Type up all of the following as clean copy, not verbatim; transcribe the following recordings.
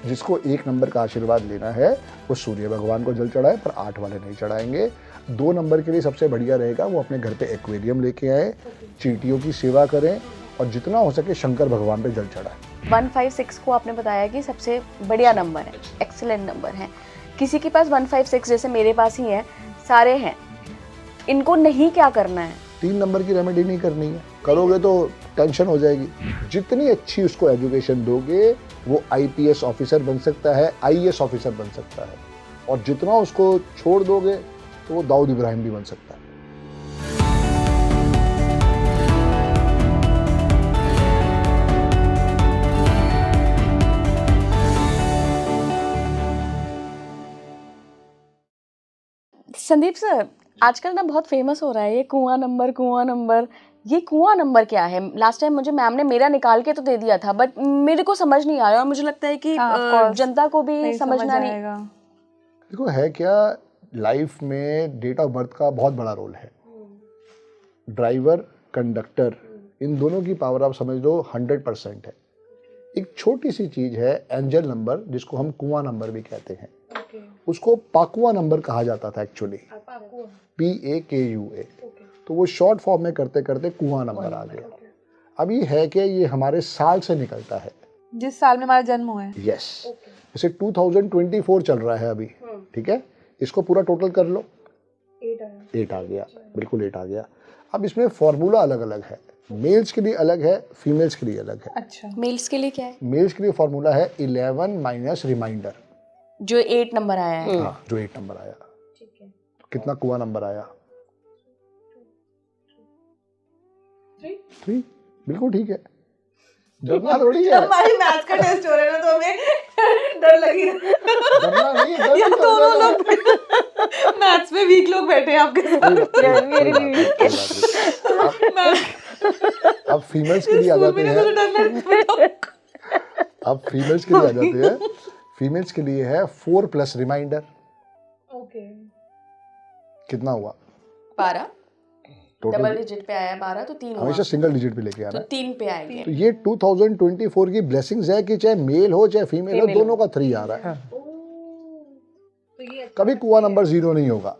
जिसको 1 नंबर का आशीर्वाद लेना है वो सूर्य भगवान को जल चढ़ाए, पर 8 वाले नहीं चढ़ाएंगे। 2 नंबर के लिए सबसे बढ़िया रहेगा वो अपने घर पे एक्वेरियम लेके आए, चींटियों की सेवा करें और जितना हो सके शंकर भगवान पे जल चढ़ाएं। 156 को आपने बताया कि सबसे बढ़िया नंबर है, एक्सीलेंट नंबर है। किसी के पास 156 जैसे मेरे पास ही है, सारे हैं, इनको नहीं क्या करना है? 3 नंबर की रेमेडी नहीं करनी है, करोगे तो टेंशन हो जाएगी। जितनी अच्छी उसको एजुकेशन दोगे वो आईपीएस ऑफिसर बन सकता है, आईएएस ऑफिसर बन सकता है, और जितना उसको छोड़ दोगे तो वो दाऊद इब्राहिम भी बन सकता है। संदीप सर, आजकल ना बहुत फेमस हो रहा है ये कुआं नंबर। ये कुआं नंबर क्या है? लास्ट टाइम मुझे मैम ने मेरा निकाल के तो दे दिया था, बट मेरे को समझ नहीं आया और मुझे लगता है कि जनता को भी समझना नहीं। देखो है क्या, लाइफ में डेट ऑफ बर्थ का बहुत बड़ा रोल है। ड्राइवर, कंडक्टर, इन दोनों की पावर आप समझ लो 100% है। एक छोटी सी चीज है एंजल नंबर, जिसको हम कुआं नंबर भी कहते हैं। उसको पाकुआ नंबर कहा जाता था एक्चुअली, PAKUA। तो वो शॉर्ट फॉर्म में करते करते कुआं नंबर आ गया। अब ये है कि ये हमारे साल से निकलता है, जिस साल में हमारा जन्म हुआ है। यस, जैसे 2024 चल रहा है अभी, ठीक है, इसको पूरा टोटल कर लो, 8 आ गया, बिल्कुल 8 आ गया। अब इसमें फॉर्मूला अलग अलग है, मेल्स के लिए अलग है, फीमेल्स के लिए अलग है। अच्छा, मेल्स के लिए क्या है? मेल्स के लिए फॉर्मूला है 11 माइनस रिमाइंडर, जो 8 नंबर आया है। हाँ, जो 8 नंबर आया। ठीक है, तो कितना कुआं नंबर आया? 3। बिल्कुल ठीक है, डरना थोड़ी है। हमारी मैथ्स का टेस्ट हो रहा है ना, तो हमें डर लगी। डरना नहीं है, या दोनों लोग मैथ्स में वीक लोग बैठे हैं आपके साथ। मेरी भी अब फीमेल्स के लिए आ जाते हैं। अब फीमेल्स के लिए आ जाते हैं। फीमेल्स के लिए है 4 प्लस रिमाइंडर। ओके, कितना हुआ? 12। टोटल डबल डिजिट पे आया 12, तो 3 हुआ, हमेशा सिंगल डिजिट पे लेके तो आना। 3 पे आएंगे। तो ये 2024 की ब्लेसिंग्स है कि चाहे मेल हो चाहे फीमेल हो, दोनों का 3 आ रहा है। कभी कुआं नंबर 0 नहीं होगा।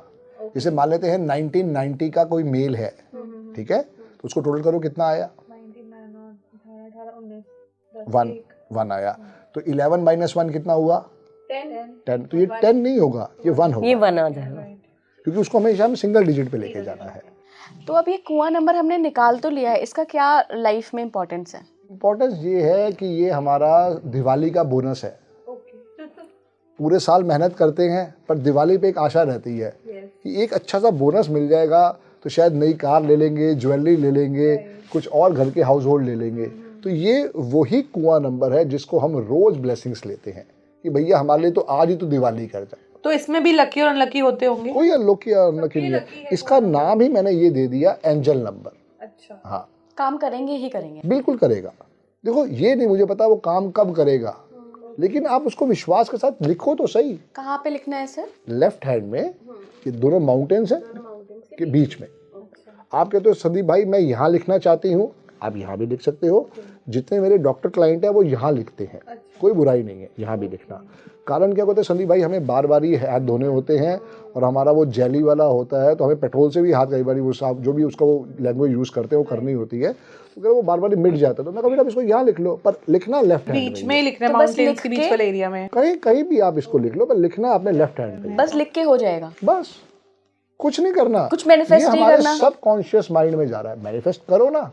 जैसे मान लेते हैं 1990 का कोई मेल है, ठीक है, तो उसको टोटल करो, कितना आया? 1 आया। तो 11 माइनस 1 कितना हुआ? 10। तो ये 10 नहीं होगा, ये 1 होगा, ये 1 आ जाएगा, क्योंकि उसको हमेशा हम सिंगल डिजिट पे लेके जाना है। तो अब ये कुआं नंबर हमने निकाल तो लिया है, इसका क्या लाइफ में इम्पोर्टेंस है? इम्पोर्टेंस ये है कि ये हमारा दिवाली का बोनस है। पूरे साल मेहनत करते हैं, पर दिवाली पे एक आशा रहती है कि एक अच्छा सा बोनस मिल जाएगा, तो शायद नई कार ले लेंगे, ज्वेलरी ले लेंगे, कुछ और घर के हाउस होल्ड ले लेंगे। तो ये वही कुआं नंबर है जिसको हम रोज ब्लेसिंग्स लेते हैं कि भैया हमारे लिए तो आज ही तो दिवाली कर जाए। तो इसमें भी लकी और अनलकी होते होंगे? कोई अनलकी और अनलकी नहीं है, इसका नाम ही मैंने ये दे दिया एंजल नंबर। अच्छा, हाँ, काम करेंगे ही करेंगे। बिल्कुल करेगा। देखो ये नहीं मुझे पता वो काम कब करेगा, लेकिन आप उसको विश्वास के साथ लिखो तो सही। कहाँ पे लिखना है सर? लेफ्ट हैंड में, ये दोनों माउंटेन्स हैं के बीच में। आप कहते हो संदीप भाई मैं यहाँ लिखना चाहती हूँ, आप यहाँ भी लिख सकते हो। जितने मेरे डॉक्टर क्लाइंट है वो यहाँ लिखते हैं, कोई बुराई नहीं है यहाँ भी लिखना। कारण क्या होता है संदीप भाई, हमें बार बार ही हाथ धोने होते हैं और हमारा वो जेली वाला होता है, तो हमें पेट्रोल से भी हाथ कई बार वो साफ जो भी उसका वो लैंग्वेज यूज़ करते हैं वो करनी होती है, तो अगर वो बार बार मिट जाता है तो मैं कभी इसको यहाँ लिख लो, पर लिखना लेफ्ट हैंड बीच में ही लिखना है, तो बस माउंटेन्स के लिख बीच के- वाले एरिया में। कहीं भी आप इसको लिख लो, पर लिखना अपने लेफ्ट हैंड पे, बस लिख के हो जाएगा? बस कुछ नहीं करना, कुछ manifest ये नहीं हमारे करना। सबकॉन्शियस माइंड में जा रहा है। मैनिफेस्ट करो ना,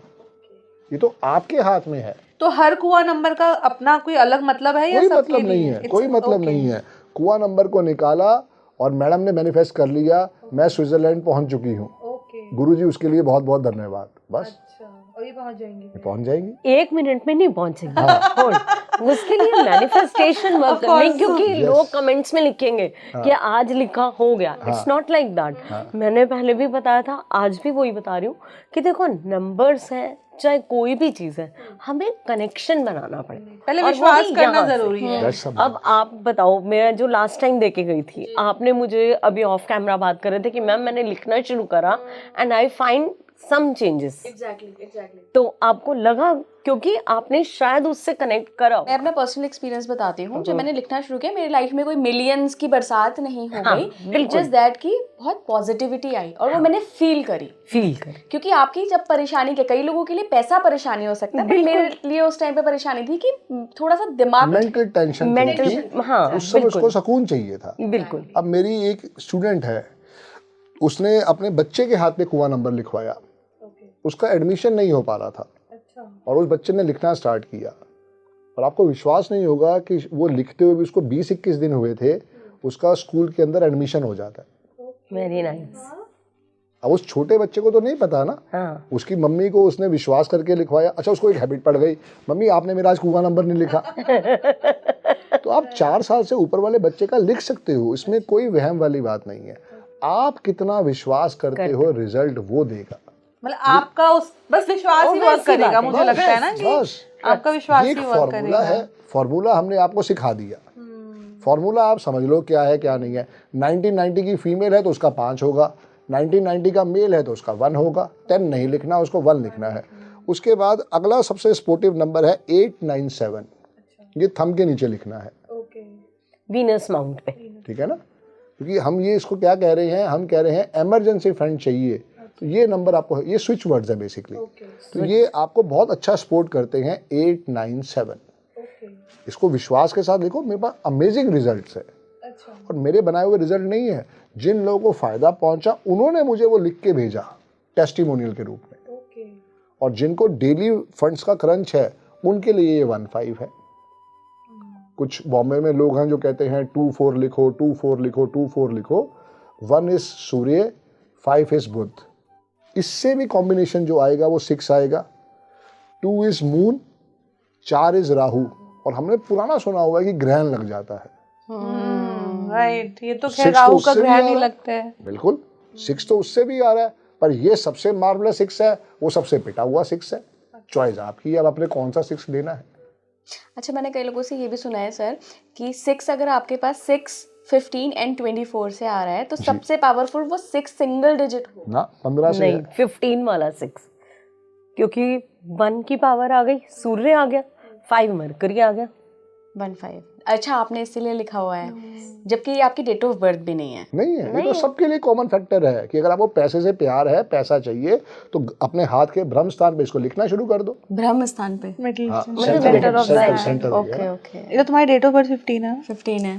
ये तो आपके हाथ में है। तो हर कुआं नंबर का अपना कोई अलग मतलब है या कोई सबके मतलब नहीं लिए? है, कोई मतलब नहीं है। कुआं नंबर को निकाला और मैडम ने मैनिफेस्ट कर लिया, मैं स्विट्जरलैंड पहुंच चुकी हूँ, ओके, गुरुजी उसके लिए बहुत बहुत धन्यवाद। बस अच्छा, और ये पहुंच जाएंगे? पहुंच जाएंगी। 1 मिनट में नहीं पहुंचेगी। hold। उसके लिए मैनिफेस्टेशन वर्क करना है, क्योंकि लोग कमेंट्स में लिखेंगे कि आज लिखा हो गया। It's not like that. मैंने पहले भी बताया था, आज भी वही बता रही हूँ कि देखो नंबर्स है चाहे कोई भी चीज है, हमें कनेक्शन बनाना पड़ेगा, पहले और विश्वास वही करना यहाँ से। जरूरी है। That's a- अब आप बताओ, मैं जो लास्ट टाइम देके गई थी, आपने मुझे अभी ऑफ कैमरा बात कर रहे थे कि मैम मैंने लिखना शुरू करा and I find some changes. Exactly तो आपको लगा, क्योंकि आपने शायद उससे कनेक्ट करा। मैं अपना पर्सनल एक्सपीरियंस बताती हूँ। जब मैंने लिखना शुरू किया मेरी लाइफ में कोई मिलियंस की बरसात नहीं हो हाँ, गई, बिल्कुल। जस्ट दैट की बहुत पॉजिटिविटी आई और वो मैंने फील करी। क्योंकि आपकी जब परेशानी के, कई लोगों के लिए पैसा परेशानी हो सकता है, but मेरे लिए उस टाइम पे परेशानी थी कि थोड़ा सा दिमाग मेंटल टेंशन मेंटल, हाँ उस समय उसको सुकून चाहिए था। बिल्कुल। अब मेरी एक स्टूडेंट है, उसने अपने बच्चे के हाथ में कुआं नंबर लिखवाया, उसका एडमिशन नहीं हो पा रहा था और उस बच्चे ने लिखना स्टार्ट किया और आपको विश्वास नहीं होगा कि वो लिखते हुए भी उसको 20-21 दिन हुए थे, उसका स्कूल के अंदर एडमिशन हो जाता है। Very nice. अब उस छोटे बच्चे को तो नहीं पता ना, हाँ। उसकी मम्मी को उसने विश्वास करके लिखवाया। अच्छा, उसको एक हैबिट पड़ गई, मम्मी आपने मेरा आज कुआं नंबर नहीं लिखा। तो आप 4 साल से ऊपर वाले बच्चे का लिख सकते हो, इसमें कोई वहम वाली बात नहीं है। आप कितना विश्वास करते हो, रिजल्ट वो देगा। मतलब आपका उस बस विश्वास ही वर्क करेगा, मुझे लगता है ना कि आपका विश्वास ही वर्क करेगा। है फॉर्मूला हमने आपको सिखा दिया। फॉर्मूला आप समझ लो क्या है क्या नहीं है। 1990 की फीमेल है तो उसका 5 होगा, 1990 का मेल है तो उसका 1 होगा। 10 नहीं लिखना, उसको 1 लिखना है। उसके बाद अगला सबसे स्पोर्टिव नंबर है 897, ये थंब के नीचे लिखना है, वीनस माउंट पे। ठीक है ना। क्योंकि हम ये इसको क्या कह रहे हैं, हम कह रहे हैं इमरजेंसी फंड चाहिए, तो ये नंबर आपको, ये स्विच वर्ड्स है बेसिकली। तो ये आपको बहुत अच्छा सपोर्ट करते हैं 897। इसको विश्वास के साथ लिखो, मेरे पास अमेजिंग रिजल्ट्स है। और मेरे बनाए हुए रिजल्ट नहीं है, जिन लोगों को फायदा पहुंचा उन्होंने मुझे वो लिख के भेजा टेस्टिमोनियल के रूप में। और जिनको डेली फंड्स का क्रंच है उनके लिए ये 15 है। कुछ बॉम्बे में लोग हैं जो कहते हैं 24 लिखो, 24 लिखो, 24 लिखो। 1 इज सूर्य, 5 इज बुध। इससे भी कॉम्बिनेशन जो आएगा वो 6 आएगा। 2 इज मून, 4 इज राहु। और हमने पुराना सुना हुआ है कि ग्रहण लग जाता है। राइट, ये तो खैर 6 तो राहु का उससे भी ग्रहण आ ही रहा है। लगता है। बिल्कुल, 6 तो उससे भी आ रहा है, पर ये सबसे मार्वलस 6 है, वो सबसे पिटा हुआ 6 है। चॉइस आपकी है, अब आपने कौन सा 6 लेना है। अच्छा, मैंने कई लोगों से ये भी सुना है सर कि 6 अगर आपके पास 6, 15 एंड 24 से आ रहा है तो सबसे पावरफुल वो 6 सिंगल डिजिट हो ना 15 से नहीं, है। 15 वाला 6, क्योंकि 1 की पावर आ गई, सूर्य आ गया, 5 मरकरी आ गया। 15। अच्छा, आपने इसीलिए लिखा हुआ है, जबकि ये आपकी डेट ऑफ बर्थ भी नहीं है। नहीं है, ये तो सबके लिए कॉमन फैक्टर है कि अगर आपको पैसे से प्यार है, पैसा चाहिए, तो अपने हाथ के ब्रह्म स्थान पे इसको लिखना शुरू कर दो। ब्रह्म स्थान पे middle centre of centre. Okay. ये तो तुम्हारी डेट ऑफ बर्थ 15 है। 15 है।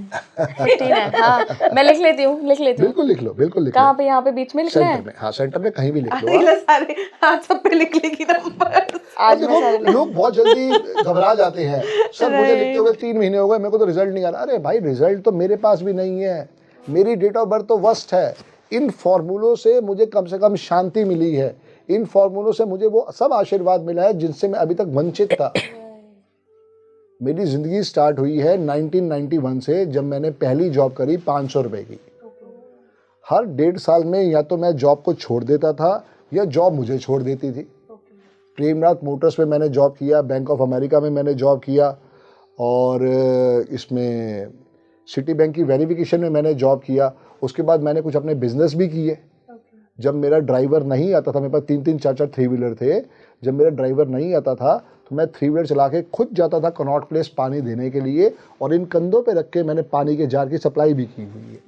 15 है। हाँ, मैं लिख लेती हूँ। बिल्कुल लिख लो, बिल्कुल लिख लो। कहाँ पे? यहाँ पे बीच में लिखना है? सेंटर में, हाँ सेंटर में कहीं भी लिख लो। अगले सारे हाथ सब पे लिख लेगी नंबर। आज मैं देखो, लोग बहुत जल्दी घबरा जाते हैं, सर मुझे लिखते हुए 3 महीने हो गए, मेरे को तो रिजल्ट नहीं आ रहा। अरे भाई, रिजल्ट तो मेरे पास भी नहीं है, मेरी डेट ऑफ बर्थ तो वर्स्ट है। इन फॉर्मूलों से मुझे कम से कम शांति मिली है, इन फॉर्मूलों से मुझे वो सब आशीर्वाद मिला है जिनसे मैं अभी तक वंचित था। मेरी जिंदगी स्टार्ट हुई है 1991 से, जब मैंने पहली जॉब करी 500 रुपए की। हर 1.5 साल में या तो मैं जॉब को छोड़ देता था या जॉब मुझे छोड़ देती थी। प्रेमनाथ मोटर्स में मैंने जॉब किया, बैंक ऑफ अमेरिका में मैंने जॉब किया, और इसमें सिटी बैंक की वेरिफिकेशन में मैंने जॉब किया। उसके बाद मैंने कुछ अपने बिजनेस भी किए। जब मेरा ड्राइवर नहीं आता था, मेरे पास 3-3, 4-4 3 व्हीलर थे, जब मेरा ड्राइवर नहीं आता था तो मैं 3 व्हीलर चला के खुद जाता था कनॉट प्लेस पानी देने के लिए, और इन कंधों पे रख के मैंने पानी के जार की सप्लाई भी की हुई है।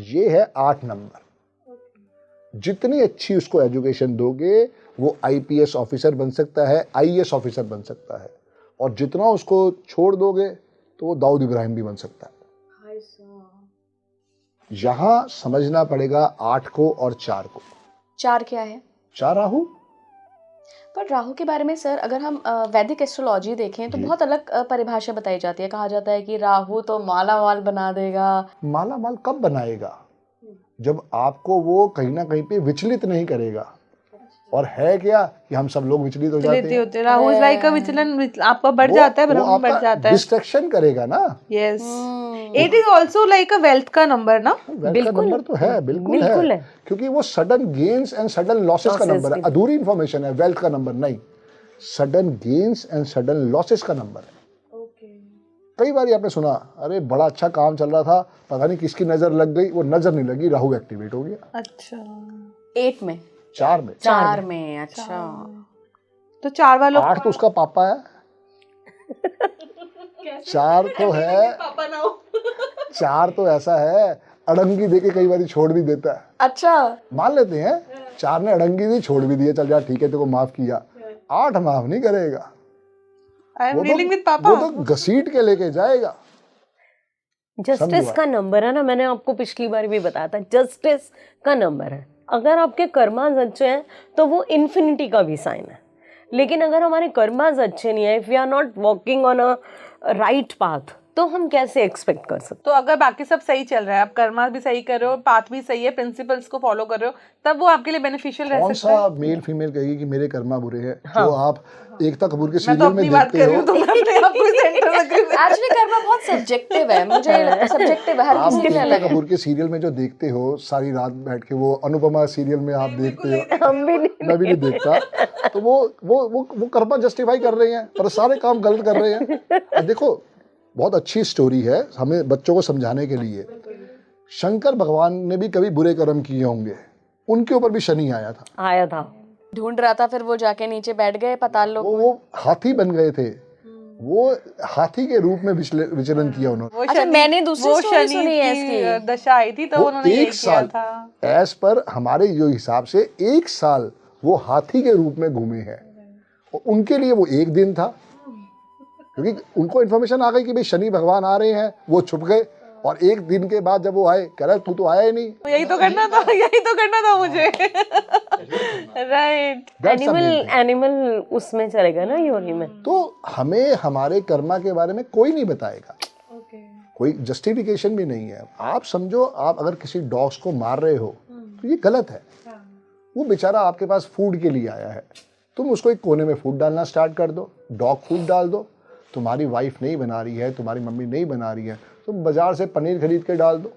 ये है 8 नंबर। जितनी अच्छी उसको एजुकेशन दोगे वो IPS ऑफिसर बन सकता है, IAS ऑफिसर बन सकता है, और जितना उसको छोड़ दोगे तो वो दाऊद इब्राहिम भी बन सकता है। यहाँ समझना पड़ेगा 8 को और 4 को। 4 क्या है? 4 राहु। पर राहु के बारे में सर, अगर हम वैदिक एस्ट्रोलॉजी देखें तो बहुत अलग परिभाषा बताई जाती है। कहा जाता है कि राहु तो माला माल बना देगा। माला माल कब बनाएगा? जब आपको वो कहीं ना कहीं पे विचलित नहीं करेगा। और है क्या कि हम सब लोग विचलित हो जाते हैं। राहु इज लाइक अ विचलन, आपका बढ़ जाता है, ब्रह्म बढ़ जाता है। डिस्ट्रैक्शन करेगा ना। Yes, it is also like a wealth का नंबर ना। वेल्थ का नंबर तो है, बिल्कुल है, क्योंकि वो sudden gains and sudden losses का नंबर है। अधूरी इंफॉर्मेशन है, वेल्थ का नंबर नहीं, sudden gains and sudden losses का नंबर है। कई बार आपने सुना, अरे बड़ा अच्छा काम चल रहा था, पता नहीं किसकी नजर लग गई, वो नजर नहीं लगी, राहु एक्टिवेट हो गया। अच्छा, 8 में 4 में। 4 में, अच्छा। तो 4 वालों 8 तो उसका पापा है, 4 तो है, पापा ना हो। 4 तो ऐसा है अड़ंगी देके कई बार छोड़ भी देता है। अच्छा, मान लेते हैं 4 ने अड़ंगी दी, छोड़ भी दिया, चल यार ठीक है तेरे को माफ किया। 8 माफ नहीं करेगा, आई एम वो डीलिंग विद तो पापा। वो तो घसीट के लेके जाएगा। जस्टिस का नंबर है ना, मैंने आपको पिछली बार भी बताया था, जस्टिस का नंबर है। अगर आपके कर्मास अच्छे हैं तो वो इन्फिनिटी का भी साइन है, लेकिन अगर हमारे कर्मास अच्छे नहीं है, if we are not walking on a right path, तो हम कैसे एक्सपेक्ट कर सकते। तो अगर बाकी सब सही चल रहा है, आप कर्मा भी सही कर रहे हो, पाथ भी सही है, प्रिंसिपल्स को फॉलो कर रहे हो, तब वो आपके लिए बेनिफिशियल रह कौन सकता है। सा मेल फीमेल कहेगी कि मेरे कर्मा बुरे हैं? जो आप एकता कपूर के मैं तो सीरियल में अपनी बात देखते कर रही हो, हूँ, तुम अपने आप को सेंटर रख रही हो। एक्चुअली कर्मा बहुत सब्जेक्टिव है, मुझे लगता है सब्जेक्टिव है, हर आप किसी के लिए एकता अलग है। कपूर के सीरियल में जो देखते हो सारी रात बैठ के, वो अनुपमा सीरियल में आप देखते हो, हम भी नहीं। मैं भी नहीं देखता, तो वो कर्मा जस्टिफाई कर रहे हैं पर सारे काम गलत कर रहे हैं। और देखो बहुत अच्छी स्टोरी है हमें बच्चों को समझाने के लिए। शंकर भगवान ने भी कभी बुरे कर्म किए होंगे, उनके ऊपर भी शनि आया था, ढूंढ रहा था, फिर वो जाके नीचे बैठ गए पाताल लोक में। वो हाथी बन गए थे, वो हाथी के रूप में विचलन किया उन्होंने। वो अच्छा, शनि- मैंने दूसरी वो स्टोरी शनि सुनी है की इसकी। दशा आई थी तो वो उन्होंने यही एक किया साल था। एज पर हमारे जो हिसाब से 1 साल वो हाथी के रूप में घूमे हैं, और उनके लिए वो 1 दिन था, क्योंकि उनको इन्फॉर्मेशन आ गई कि भाई शनि भगवान आ रहे हैं, वो छुप गए। और 1 दिन के बाद जब वो आए, कह रहा तू तो आया ही नहीं। तो यही तो करना था, यही तो करना था मुझे। Right. That's the main thing. Animal उसमें चलेगा ना, योनि में। तो हमें हमारे कर्मा के बारे में कोई नहीं बताएगा, कोई जस्टिफिकेशन भी नहीं है। आप समझो, आप अगर किसी डॉग्स को मार रहे हो तो ये गलत है। वो बेचारा आपके पास फूड के लिए आया है, तुम उसको एक कोने में फूड डालना स्टार्ट कर दो, डॉग फूड डाल दो। तुम्हारी वाइफ नहीं बना रही है, तुम्हारी मम्मी नहीं बना रही है, तुम बाजार से पनीर खरीद के डाल दो।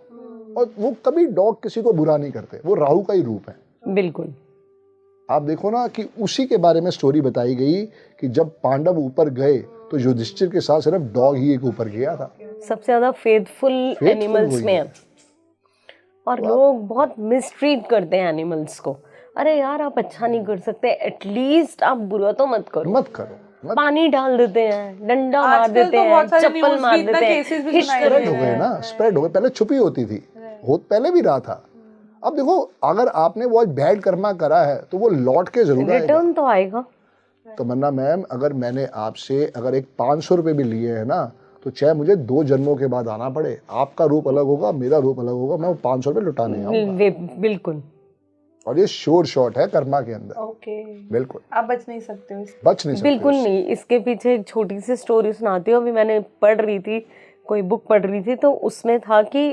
और वो कभी डॉग किसी को बुरा नहीं करते, वो राहु का ही रूप है। बिल्कुल। आप देखो ना कि उसी के बारे में स्टोरी बताई गई कि जब पांडव ऊपर गए तो युधिष्ठिर के साथ सिर्फ डॉग ही एक ऊपर गया था। सबसे ज्यादा फेथफुल एनिमल्स वही में है। है। और लोग बहुत मिसट्रीट करते हैं एनिमल्स को। अरे यार, आप अच्छा नहीं कर सकते, एटलीस्ट आप बुरा तो मत करो। मत करो, मत। पानी डाल देते हैं, डंडा मार आजकल देते तो हैं, बहुत सारे चप्पल न्यूज़ मार भी इतना देते केसेस भी हैं, सुनाए हिस्ट्री- स्प्रेड हो गए ना, स्प्रेड हो गए। पहले छुपी होती थी, पहले भी रहा था। अब देखो, अगर आपने वो बैड कर्मा करा है तो वो लौट के जरूर आएगा। रिटर्न तो आएगा। तमन्ना मैम, अगर मैंने आपसे अगर एक 500 रुपये भी लिए हैं ना, तो चाहे मुझे 2 जन्मों के बाद आना पड़े, आपका रूप अलग होगा, मेरा रूप अलग होगा, मैं वो 500 रुपये लुटाने आऊंगा। बिल्कुल। और ये श्योर शॉट है कर्मा के अंदर। ओके, बिल्कुल आप बच नहीं सकते हो इससे। बच नहीं सकते। बिल्कुल नहीं। इसके पीछे एक छोटी सी स्टोरी सुनाती हूँ। अभी मैंने पढ़ रही थी, कोई बुक पढ़ रही थी, तो उसमें था कि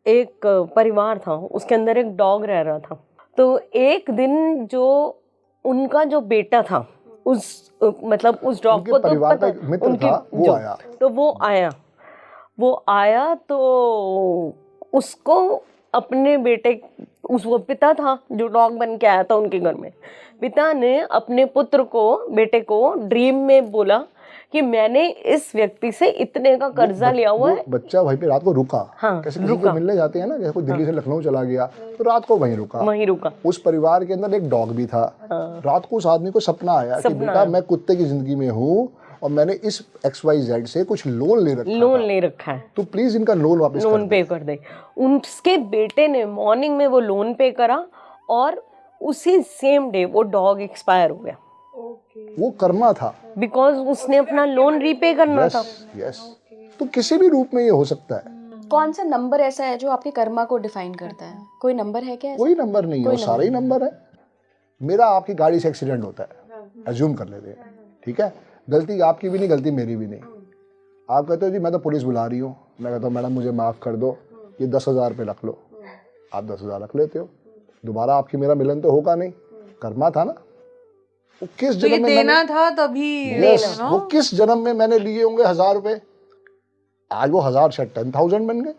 एक परिवार था, उसके अंदर एक डॉग रह रहा था। तो एक दिन जो उनका जो बेटा था, उस मतलब उस डॉग उनके को तो परिवार का पता, एक मित्र उनके था, वो जो- आया। तो वो आया तो उसको अपने बेटे, वो पिता था जो डॉग बन के आया था उनके घर में। पिता ने अपने पुत्र को, बेटे को ड्रीम में बोला कि मैंने इस व्यक्ति से इतने का कर्जा लिया हुआ है। वो बच्चा वहीं पे रात को रुका। हाँ, कैसे किसी को मिलने जाते हैं ना, जैसे कोई दिल्ली से लखनऊ चला गया तो रात को वहीं रुका। वहीं रुका। उस परिवार के अंदर एक डॉग भी था। रात को उस आदमी को सपना आया कि बेटा मैं कुत्ते की जिंदगी में हूँ और मैंने इस XYZ से कुछ लोन ले रखा है, तो प्लीज इनका लोन वापस लोन पे कर दे। उसके बेटे ने मॉर्निंग में वो लोन पे करा और उसी सेम डे वो डॉग एक्सपायर हो गया। वो कर्मा था, बिकॉज उसने अपना लोन रीपे करना था। यस। तो किसी भी रूप में ये हो सकता है। कौन सा नंबर ऐसा है जो आपके कर्मा को डिफाइन करता है? कोई नंबर है क्या ऐसा? कोई नंबर नहीं है, वो सारे ही नंबर है। मेरा आपकी गाड़ी से एक्सीडेंट होता है, अज्यूम कर लेते हैं, ठीक है, गलती आपकी भी नहीं, गलती मेरी भी नहीं। आप कहते हो जी मैं तो पुलिस बुला रही हूँ, मैं कहता हूँ मैडम मुझे माफ़ कर दो, ये 10,000 रुपये रख लो। आप 10,000 रख लेते हो, दोबारा आपकी मेरा मिलन तो होगा नहीं, कर्मा था ना। वो किस तो ये जन्म में देना था तभी। Yes, वो किस जन्म में मैंने लिए होंगे 1,000 रुपये, आज वो 1,000 से 10,000 बन गए।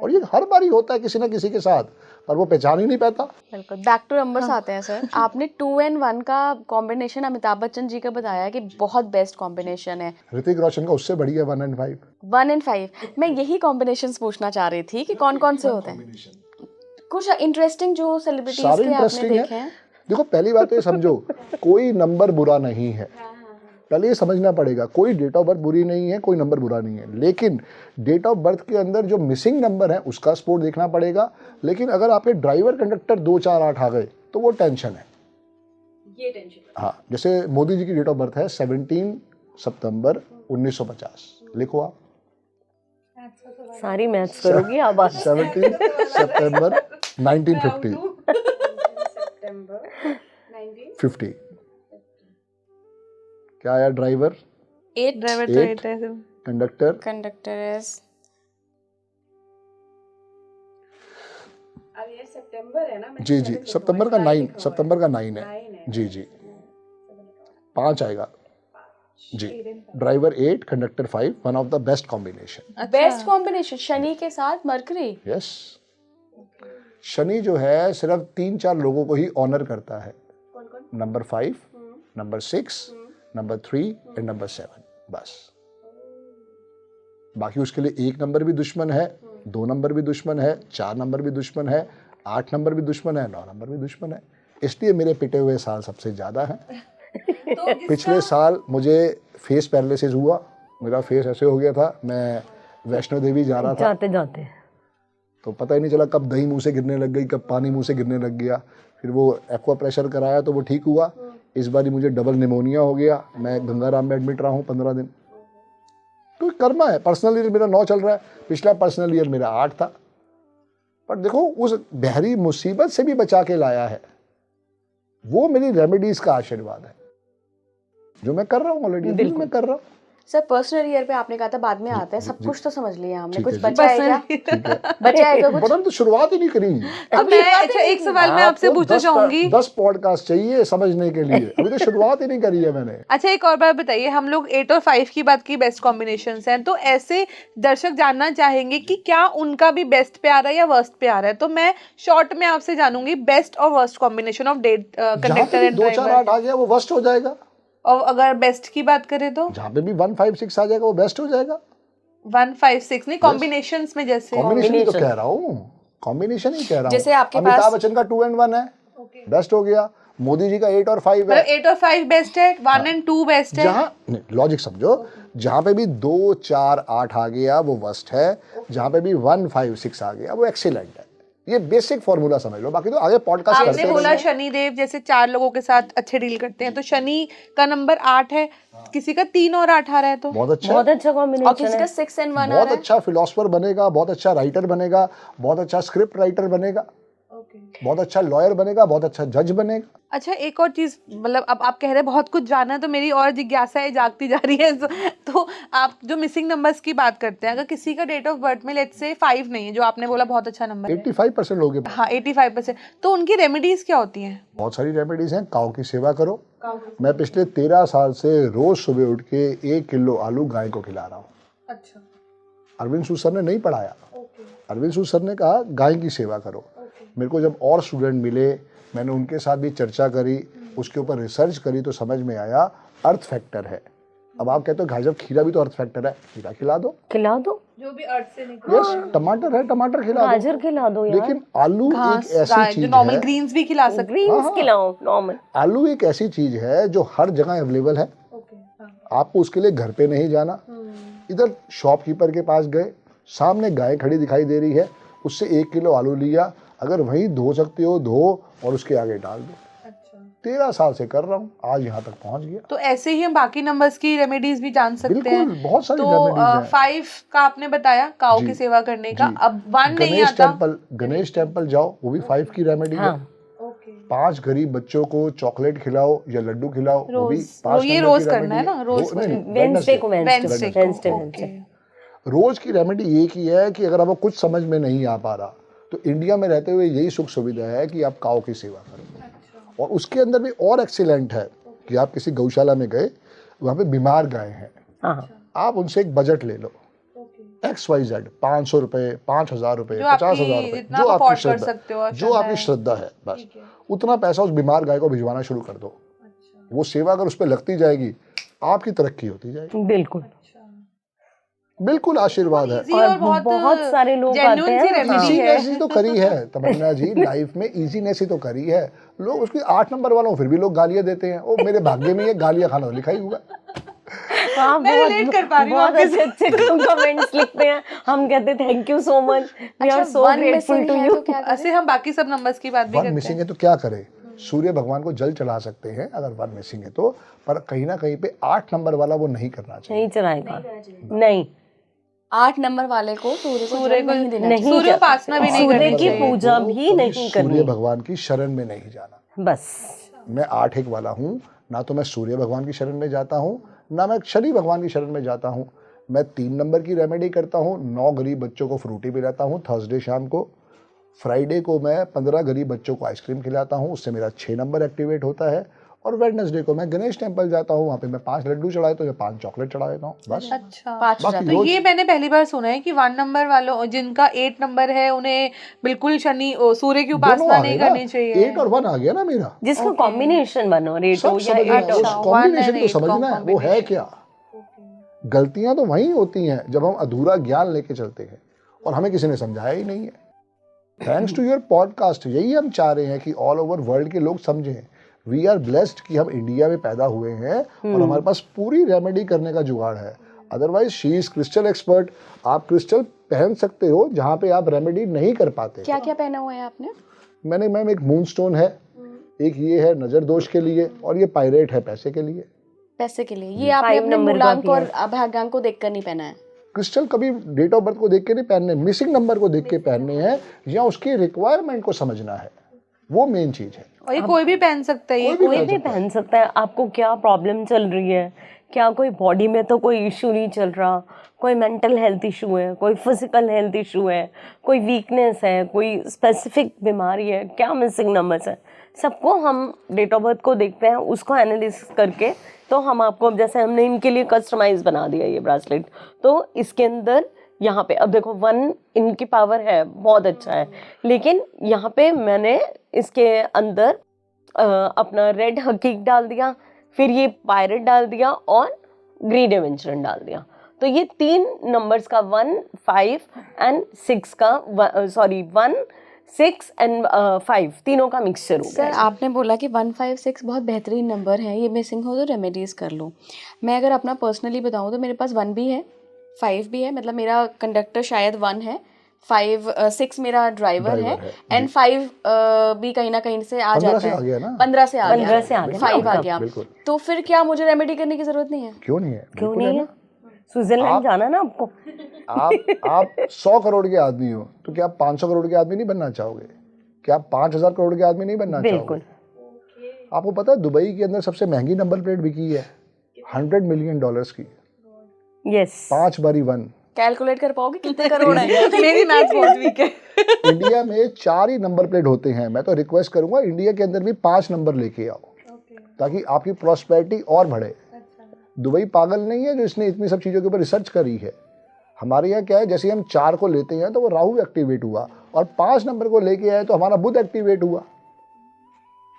और ये हर बार ही होता है किसी ना किसी के साथ, पर वो पहचान ही नहीं पाता। बिल्कुल। बैक टू नंबर्स आते हैं सर। आपने 2 and 1 का कॉम्बिनेशन अमिताभ बच्चन जी का बताया कि बहुत बेस्ट कॉम्बिनेशन है। ऋतिक रोशन का उससे बढ़िया 1 and 5। 1 and 5, मैं यही कॉम्बिनेशंस पूछना चाह रही थी कि कौन कौन से होते हैं। कुछ इंटरेस्टिंग जो सेलिब्रिटीज सारे के आपने इंटरेस्टिंग देखे है। हैं? देखो पहली बात तो ये समझो, कोई नंबर बुरा नहीं है, पहले ये समझना पड़ेगा। कोई डेट ऑफ बर्थ बुरी नहीं है, कोई नंबर बुरा नहीं है, लेकिन डेट ऑफ बर्थ के अंदर जो मिसिंग नंबर है उसका स्पोर्ट देखना पड़ेगा। लेकिन अगर आपके ड्राइवर कंडक्टर 2 4 8 आ गए तो वो टेंशन है, ये टेंशन। हाँ। जैसे मोदी जी की डेट ऑफ बर्थ है 17 सितंबर 1950, लिखो आप। सारी मैथ्स करोगी आप आज। 17 सितंबर 1950 50 क्या आया? ड्राइवर, ड्राइवर तो 8 है। कंडक्टर, कंडक्टर इज, अब ये सितंबर है ना, जी जी, सितंबर का 9, सितंबर का 9 है जी जी, 5 आएगा जी। Driver 8, conductor 5, one of the best combination. Best combination Shani के साथ मरकरी। यस, शनि जो है सिर्फ 3 4 लोगों को ही ऑनर करता है, number 5, number 6, number 3 and number 7, बस। बाकी उसके लिए 1 नंबर भी दुश्मन है, 2 नंबर भी दुश्मन है, 4 नंबर भी दुश्मन है, 8 नंबर भी दुश्मन है, 9 नंबर भी दुश्मन है। इसलिए मेरे पिटे हुए साल सबसे ज़्यादा हैं। पिछले साल मुझे फेस पैरालिसिस हुआ, मेरा फेस ऐसे हो गया था, मैं वैष्णो देवी जा रहा था, जाते जाते तो पता ही नहीं चला कब दही मुंह से गिरने लग गई, कब पानी मुंह से गिरने लग गया। फिर वो एक्वा प्रेशर कराया तो वो ठीक हुआ। इस बार मुझे डबल निमोनिया हो गया, मैं गंगाराम में एडमिट रहा हूँ 15 दिन। तो कर्मा है। पर्सनल ईयर मेरा 9 चल रहा है, पिछला पर्सनल ईयर मेरा 8 था। पर देखो उस बहरी मुसीबत से भी बचा के लाया है, वो मेरी रेमेडीज का आशीर्वाद है जो मैं कर रहा हूँ ऑलरेडी, मैं कर रहा हूँ। सर पर्सनल ईयर पे आपने कहा था बाद में आते हैं, सब कुछ तो समझ लिया हमने, ठीक कुछ है जी। बचा है क्या? बचा है क्या कुछ? बड़ा तो शुरुआत ही नहीं करी। अब मैं अच्छा एक सवाल मैं आपसे पूछना चाहूंगी। 10 पॉडकास्ट चाहिए समझने के लिए, अभी तो शुरुआत ही नहीं करी है मैंने। अच्छा एक और बात बताइए, हम लोग 8 और 5 की बात की, बेस्ट कॉम्बिनेशंस हैं, तो ऐसे दर्शक जानना चाहेंगे कि क्या उनका भी बेस्ट पे आ रहा है या वर्स्ट पे आ रहा है। तो मैं शॉर्ट में आपसे जानूंगी बेस्ट और worst combination of date conductor and 2 4 8 आ गया वो वर्स्ट हो जाएगा, और अगर बेस्ट की बात करें तो जहाँ पे भी 1 5 6 आ जाएगा वो बेस्ट हो जाएगा। 1 5 6 नहीं, कॉम्बिनेशंस में जैसे कॉम्बिनेशन ही तो कह रहा हूँ, कॉम्बिनेशन ही कह रहा हूँ। जैसे आपके अमिताभ पास- बच्चन का 2 and 1 है, बेस्ट हो गया। मोदी जी का 8 और 5 है, मतलब 8 और 5 बेस्ट है, 1 and 2 बेस्ट है। जहाँ लॉजिक समझो, जहाँ पे भी 2 4 8 आ गया वो वर्स्ट है, जहाँ पे भी 1 5 6 आ गया वो एक्सीलेंट है। ये बेसिक फॉर्मूला समझ लो, बाकी तो आगे पॉडकास्ट आपने करते बोला रहेंगे। शनिदेव जैसे 4 लोगों के साथ अच्छे डील करते हैं, तो शनि का नंबर 8 है, किसी का 3 और 8 आ रहा है तो बहुत अच्छा, बहुत अच्छा और कॉम्बिनेशन किसी है। का 6 and 1 आ बहुत रहा है। अच्छा फिलोसफर बनेगा, बहुत अच्छा राइटर बनेगा, बहुत अच्छा स्क्रिप्ट राइटर बनेगा, बहुत अच्छा लॉयर बनेगा, बहुत अच्छा जज बनेगा। अच्छा एक और चीज, मतलब अब आप कह रहे हैं बहुत कुछ जाना है, तो मेरी और जिज्ञासाएं जागती जा रही है। तो आप जो मिसिंग नंबर्स की बात करते हैं, अगर किसी का डेट ऑफ बर्थ में लेट्स से 5 नहीं है, जो आपने बोला बहुत अच्छा नंबर है, 85% लोग हैं। हाँ 85%, तो उनकी रेमेडीज क्या होती हैं? बहुत सारी रेमेडीज हैं। काऊ की सेवा करो। मैं पिछले 13 साल से रोज सुबह उठ के 1 किलो आलू गाय को खिला रहा हूँ। अच्छा, अरविंद सू सर ने नहीं पढ़ाया, अरविंद सू सर ने कहा गाय की सेवा करो। मेरे को जब और स्टूडेंट मिले, मैंने उनके साथ भी चर्चा करी, उसके ऊपर रिसर्च करी, तो समझ में आया अर्थ फैक्टर है। अब आप कहते हो भाई साहब खीरा भी तो अर्थ फैक्टर है, खीरा खिला दो, खिला दो, जो भी अर्थ से निकले, यस। टमाटर है, टमाटर खिला दो, गाजर खिला दो यार, लेकिन आलू एक घास, ऐसी जो चीज नॉर्मल है, ग्रीन्स भी खिला सकते ग्रीन्स खिलाओ नॉर्मल। आलू एक ऐसी चीज है जो हर जगह अवेलेबल है। आपको उसके लिए घर पे नहीं जाना, इधर शॉपकीपर के पास गए, सामने गाय खड़ी दिखाई दे रही है, उससे 1 किलो आलू लिया, अगर वहीं धो सकते हो धो और उसके आगे डाल दो। 13 साल से कर रहा हूँ, आज यहाँ तक पहुँच गया। तो ऐसे ही हम बाकी नंबर्स की रेमेडीज भी जान सकते हैं। बिल्कुल, बहुत सारी तो रेमेडीज हैं। 5 का आपने बताया काऊ जी, की सेवा करने का, जी। अब 1 नहीं आता। गणेश टेम्पल जाओ, वो भी 5 की रेमेडी है। हाँ 5 गरीब बच्चों को चॉकलेट खिलाओ या लड्डू खिलाओ, वो भी 5 ये नंबर रोज की करना है रेमेडी ना, रोज वेडनेसडे को वेडनेसडे को, वेडनेसडे ओके। रोज की रेमेडी एक ही है कि अगर आपको कुछ समझ में नहीं आ पा रहा तो इंडिया में रहते हुए यही सुख सुविधा है कि आप काऊ की सेवा करो। और उसके अंदर भी और एक्सीलेंट है कि आप किसी गौशाला में गए, वहाँ पे बीमार गाय हैं, हाँ आप उनसे एक बजट ले लो, XYZ 500 रुपए, 5000 रुपए, जो आपकी 50,000 रुपए, जितना जो आप आपकी afford कर श्रद्धा, सकते हो, जो आपकी श्रद्धा है, बस उतना पैसा उस बीमार गाय को भिजवाना शुरू कर दो। वो सेवा अगर उस पर लगती जाएगी, आपकी तरक्की होती जाएगी। बिल्कुल। बिल्कुल आशीर्वाद है। Easy और बहुत सारे लोग आते genuine सी हैं। remedy है। इजीनेस ही तो करी है तमन्ना जी, लाइफ में इजीनेस ही तो करी है। लोग उसकी 8 नंबर वालों को फिर भी लोग गालियां देते हैं, ओ मेरे भाग्य में ये गालियां खाना लिखा ही हुआ। हाँ, मैं relate कर पा रही हूँ बहुत आपके अच्छे कमेंट्स लिखते हैं, हम कहते thank you so much, we are so one grateful missing to है यू। तो क्या करें? ऐसे हम बाकी सब नंबर्स की बात भी वन करते मिसिंग हैं। है तो क्या करे, सूर्य भगवान को जल चढ़ा सकते हैं अगर वन मिसिंग है तो, पर कहीं ना कहीं पे 8 नंबर वाला वो नहीं करना चाहिए। नहीं चलाएगा, नहीं 8 नंबर वाले को सूर्य को नहीं देना नहीं, सूर्योपासना भी नहीं सूर्य करनी की चाहिए। पूजा तो भी कभी नहीं सूर्य करनी, भगवान की शरण में नहीं जाना। बस। मैं 8 एक वाला हूँ, ना तो मैं सूर्य भगवान की शरण में जाता हूँ, ना मैं शनि भगवान की शरण में जाता हूँ। मैं 3 नंबर की रेमेडी करता हूँ, 9 गरीब बच्चों को फ्रूटी पिलाता हूँ थर्सडे शाम को। फ्राइडे को मैं 15 गरीब बच्चों को आइसक्रीम खिलाता हूँ, उससे मेरा 6 नंबर एक्टिवेट होता है। और वेडनेसडे को मैं गणेश टेम्पल जाता हूँ, वहाँ पे मैं 5 लड्डू चढ़ाए तो 5 चॉकलेट चढ़ा देता हूँ, बस। अच्छा, 5 बाकी तो ये मैंने पहली बार सुना है कि 1 नंबर वालों जिनका 8 नंबर है उन्हें बिल्कुल सूर्य की दोनों उपासना आ नहीं गए ना, करनी चाहिए। 8 और 1 आ गया ना मेरा। जिसका कॉम्बिनेशन बनो, रेट सब हो या समझना है, 8 उस अच्छा, कॉम्बिनेशन 1 को and 8 समझना है वो है क्या। गलतियां तो वहीं होती हैं जब हम अधूरा ज्ञान लेके चलते हैं और हमें किसी ने समझाया ही नहीं है। थैंक्स टू योर पॉडकास्ट, यही हम चाह रहे हैं कि ऑल ओवर वर्ल्ड के लोग समझें। वी आर ब्लेस्ड कि हम इंडिया में पैदा हुए हैं और हमारे पास पूरी रेमेडी करने का जुगाड़ है। Otherwise she is crystal expert, आप क्रिस्टल पहन सकते हो जहाँ पे आप रेमेडी नहीं कर पाते। क्या क्या पहना हुआ है आपने? मैंने मैम एक मून स्टोन है, एक ये है नजर दोष के लिए, और ये पायरेट है पैसे के लिए। पैसे के लिए ये आपने 5 अपने नंबर का मूलांक भी और है। भाग्यांक को देखकर नहीं पहना है? क्रिस्टल कभी डेट ऑफ बर्थ को देख के नहीं पहनने, मिसिंग नंबर को देख के पहनने हैं या उसकी रिक्वायरमेंट को समझना है, वो मेन चीज है। और ये कोई भी पहन सकता है, ये कोई भी पहन सकता है। आपको क्या प्रॉब्लम चल रही है, क्या कोई बॉडी में तो कोई इशू नहीं चल रहा, कोई मेंटल हेल्थ इशू है, कोई फिजिकल हेल्थ इशू है, कोई वीकनेस है, कोई स्पेसिफिक बीमारी है, क्या मिसिंग नंबर्स है, सबको हम डेट ऑफ बर्थ को देखते हैं, उसको एनालिसिस करके तो हम आपको, जैसे हमने इनके लिए कस्टमाइज बना दिया ये ब्रासलेट, तो इसके अंदर यहाँ पे अब देखो 1 इनकी पावर है, बहुत अच्छा है, लेकिन यहाँ पे मैंने इसके अंदर अपना रेड हकीक डाल दिया, फिर ये पायरेट डाल दिया और ग्रीन एवेंचरन डाल दिया। तो ये 3 नंबर्स का 1, 5 एंड 6 का 1, 6 एंड 5 तीनों का मिक्सचर हो सर गया। आपने बोला कि 1, 5, 6 बहुत बेहतरीन नंबर है, ये मिसिंग हो तो रेमेडीज कर लो। मैं अगर अपना पर्सनली बताऊँ तो मेरे पास 1 भी है, 5 भी है, मतलब मेरा कंडक्टर शायद 1 है, 5, 6 मेरा ड्राइवर है एंड 5 भी कहीं ना कहीं से आ 15 जाता से आ है। गया ना, 15 से आ 15 से आ गया, 5 आ गया, बिल्कुल। तो फिर क्या मुझे रेमेडी करने की जरूरत नहीं है? क्यों नहीं है, क्यों बिल्कुल नहीं है? स्विट्जरलैंड जाना ना आपको। आप 100 करोड़ के आदमी हो तो क्या आप 500 करोड़ के आदमी नहीं बनना चाहोगे? क्या आप 5000 करोड़ के आदमी नहीं बनना बिल्कुल। चाहोगे? आपको पता है दुबई के अंदर सबसे महंगी नंबर प्लेट बिकी है $100 मिलियन की, यस 5 बारी 1। कैलकुलेट कर पाओगे कितने करोड़ है? मेरी मैथ्स बहुत वीक है। इंडिया में 4 ही नंबर प्लेट होते हैं। मैं तो रिक्वेस्ट करूंगा इंडिया के अंदर भी 5 नंबर लेके आओ ताकि आपकी प्रॉस्पेरिटी और बढ़े। दुबई पागल नहीं है जो इसने इतनी सब चीज़ों के ऊपर रिसर्च करी है। हमारे यहाँ क्या है, जैसे हम 4 को लेते हैं तो वो राहु एक्टिवेट हुआ और 5 नंबर को लेके आए तो हमारा बुध एक्टिवेट हुआ।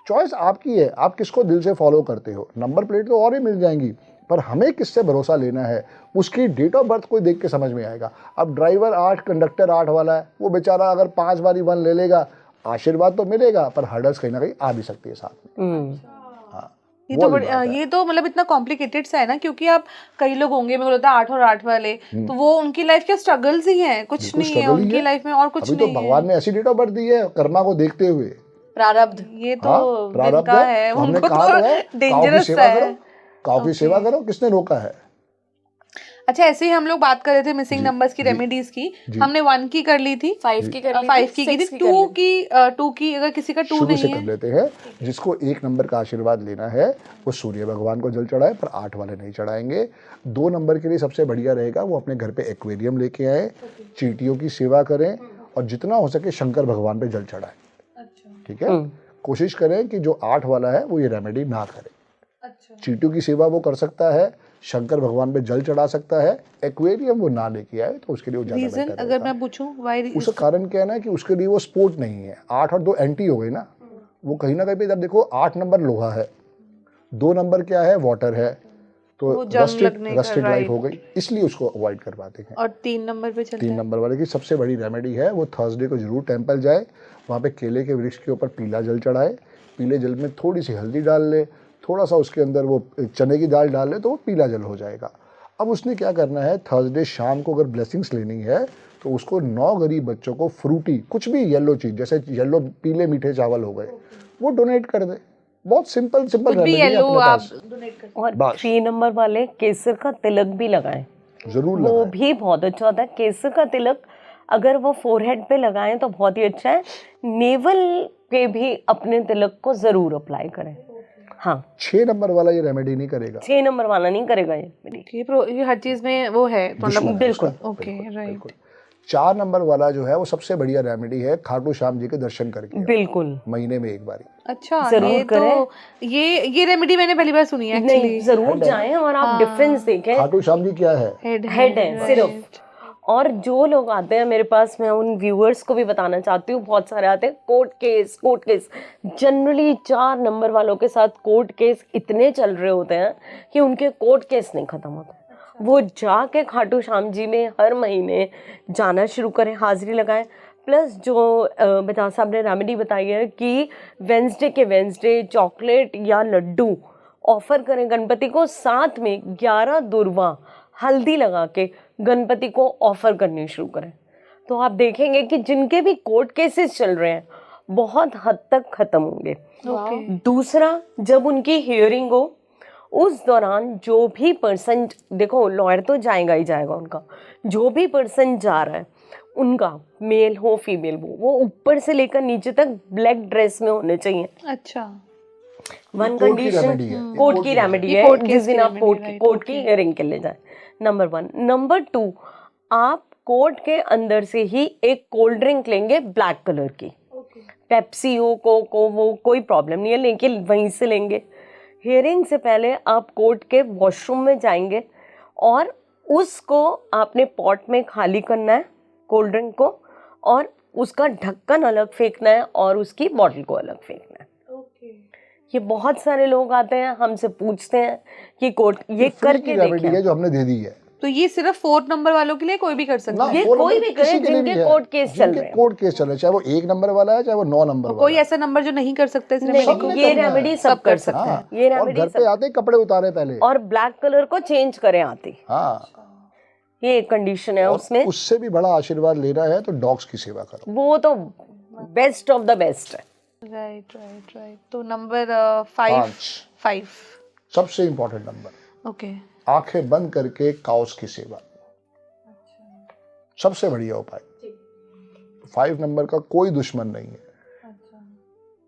चॉइस आपकी है, आप किसको दिल से फॉलो करते हो। नंबर प्लेट तो और ही मिल जाएंगी, पर हमें किससे भरोसा लेना है, उसकी डेट ऑफ बर्थ को देख के समझ में आएगा। अब ड्राइवर 8, कंडक्टर 8 वाला है, वो बेचारा अगर 5 बारी 1 ले लेगा, आशीर्वाद तो मिलेगा पर हर्डल्स कहीं ना कहीं आ भी सकती है साथ में। ये तो ये तो मतलब इतना कॉम्प्लिकेटेड सा है ना, क्योंकि आप कई लोग होंगे, मेरे को लगता है 8 और 8 वाले, तो वो उनकी लाइफ के स्ट्रगल्स ही हैं, कुछ नहीं है उनकी लाइफ में और कुछ अभी तो नहीं भगवान ने ऐसी डेट ऑफ बर्थ दी है कर्मा को देखते हुए। प्रारब्ध ये तो हाँ, प्रारब्ध जिनका है हमने उनको कहा तो है, तो डेंजरस सेवा है। करो, काऊ की सेवा करो, किसने रोका है? अच्छा, ऐसे ही हम लोग बात कर रहे थे मिसिंग नंबर्स की रेमेडीज की। हमने 1 की कर ली थी, 5 की कर ली, 5 की थी, 6 2 की अगर किसी का 2 शुरू से नहीं कर है, लेते हैं। जिसको 1 नंबर का आशीर्वाद लेना है वो सूर्य भगवान को जल चढ़ाए, पर 8 वाले नहीं चढ़ाएंगे। 2 नंबर के लिए सबसे बढ़िया रहेगा वो अपने घर पे एक्वेरियम लेके आए, चींटियों की सेवा करें और जितना हो सके शंकर भगवान पे जल चढ़ाए। ठीक है, कोशिश करें कि जो 8 वाला है वो ये रेमेडी ना करे। चींटियों की सेवा वो कर सकता है, शंकर भगवान पे जल चढ़ा सकता है, एक्वेरियम वो ना लेके आए तो उसके लिए वो ज्यादा रीजन बेहतर अगर रहेगा। मैं पूछूं व्हाई? उसका कारण क्या है ना कि उसके लिए वो स्पोर्ट नहीं है। 8 और 2 एंटी हो गए ना, वो कहीं ना कहीं पे जब देखो 8 नंबर लोहा है, 2 नंबर क्या है, वाटर है, तो वो जंग लगने का, रस्टेड लाइफ right. हो गई, इसलिए उसको अवॉइड करवाते हैं। और 3 नंबर पे चलते 3 हैं। नंबर वाले की सबसे बड़ी रेमेडी है, वो थर्सडे को जरूर टेम्पल जाए, वहाँ पे केले के वृक्ष के ऊपर पीला जल चढ़ाए, पीले जल में थोड़ी सी हल्दी डाल ले, थोड़ा सा उसके अंदर वो चने की दाल डाल ले, तो वो पीला जल हो जाएगा। अब उसने क्या करना है, थर्सडे शाम को अगर ब्लेसिंग्स लेनी है तो उसको 9 गरीब बच्चों को फ्रूटी कुछ भी येलो चीज़, जैसे येलो पीले मीठे चावल हो गए, वो डोनेट कर दे। बहुत सिंपल कुछ भी रेमेडी है येलो अपने आप पास। डोनेट कर। और बस। 3 नंबर वाले केसर का तिलक भी लगाएं, जरूर वो लगाएं। भी बहुत अच्छा होता है। केसर का तिलक अगर वो फोरहेड पे लगाएं तो बहुत ही अच्छा है। नेवल पे भी अपने तिलक को जरूर अप्लाई करें। हाँ, 6 नंबर वाला ये रेमेडी नहीं करेगा। 6 नंबर वाला नहीं करेगा ये मेरी। ये हर चीज में वो है मतलब दुश्मन है बिल्कुल। उसका। Okay right. बिल्कुल। 4 नंबर वाला जो है वो सबसे बढ़िया रेमेडी है, खाटू श्याम जी के दर्शन करके आओ, बिल्कुल महीने में एक बारी। अच्छा जरूर ये करें। तो ये रेमेडी मैंने पहली बार सुनी है नहीं, एक्चुअली। जरूर जाएं और आप डिफरेंस देखें। खाटू श्याम जी क्या है? हेड हेड है सिर्फ। और जो लोग आते हैं मेरे पास, मैं उन व्यूअर्स को भी बताना चाहती हूँ, बहुत सारे आते हैं कोर्ट केस। जनरली 4 नंबर वालों के साथ कोर्ट केस इतने चल रहे होते हैं कि उनके कोर्ट केस नहीं खत्म होते। वो जाके खाटू श्याम जी में हर महीने जाना शुरू करें, हाजिरी लगाएं। प्लस जो बजाज साहब ने रेमेडी बताई है कि वेंसडे चॉकलेट या लड्डू ऑफर करें गणपति को, साथ में 11 दुर्वा हल्दी लगा के गणपति को ऑफर करनी शुरू करें, तो आप देखेंगे कि जिनके भी कोर्ट केसेस चल रहे हैं बहुत हद तक खत्म होंगे। दूसरा, जब उनकी हियरिंग हो उस दौरान जो भी पर्सन, देखो लॉयर तो जाएगा ही जाएगा, उनका जो भी पर्सन जा रहा है उनका मेल हो फीमेल हो, वो ऊपर से लेकर नीचे तक ब्लैक ड्रेस में होने चाहिए। अच्छा वन कोर्ट की कंडीशन, रेमेडी है। कोर्ट की रेमेडी ये है, कोर्ट केस जिस दिन की आप रेमेडी है, कोर्ट की हियरिंग के लिए जाए। नंबर 1। नंबर 2, आप कोर्ट के अंदर से ही एक कोल्ड ड्रिंक लेंगे ब्लैक कलर की, पेप्सी हो, कोक हो, वो कोई प्रॉब्लम नहीं है, लेकिन वहीं से लेंगे। हियरिंग से पहले आप कोर्ट के वॉशरूम में जाएंगे और उसको आपने पॉट में खाली करना है कोल्ड ड्रिंक को, और उसका ढक्कन अलग फेंकना है और उसकी बॉटल को अलग फेंकना है। ये बहुत सारे लोग आते हैं हमसे पूछते हैं कि कोर्ट ये करके रेमेडी है देखें। जो हमने दे दी है तो ये सिर्फ 4 नंबर वालों के लिए कोई भी कर सकता है? ये 4 कोई नंबर भी करे किसी के लिए जिनके भी है। कोर्ट केस चल जिनके रहे हैं। कोर्ट केस चल रहे हैं, चाहे वो 1 नंबर वाला है चाहे वो 9 नंबर वाला कोई है। ऐसा नंबर जो नहीं कर सकता इस नहीं, रेमेडी सबने को? ये करना है। रेमेडी सब कर सकते हाँ, हैं। ये और रेमेडी घर पे आते ही कपड़े उतारे पहले। और ब्लैक कलर को चेंज करें आते, हाँ, ये एक कंडीशन है और उसमें। उससे भी बड़ा आशीर्वाद लेना है तो डॉग्स की सेवा करो। वो तो बेस्ट ऑफ द बेस्ट है। राइट। तो नंबर 5 5 सबसे इंपॉर्टेंट नंबर, ओके। आंखें बंद करके काउस की सेवा, सबसे बढ़िया उपाय। 5 नंबर का कोई दुश्मन नहीं है,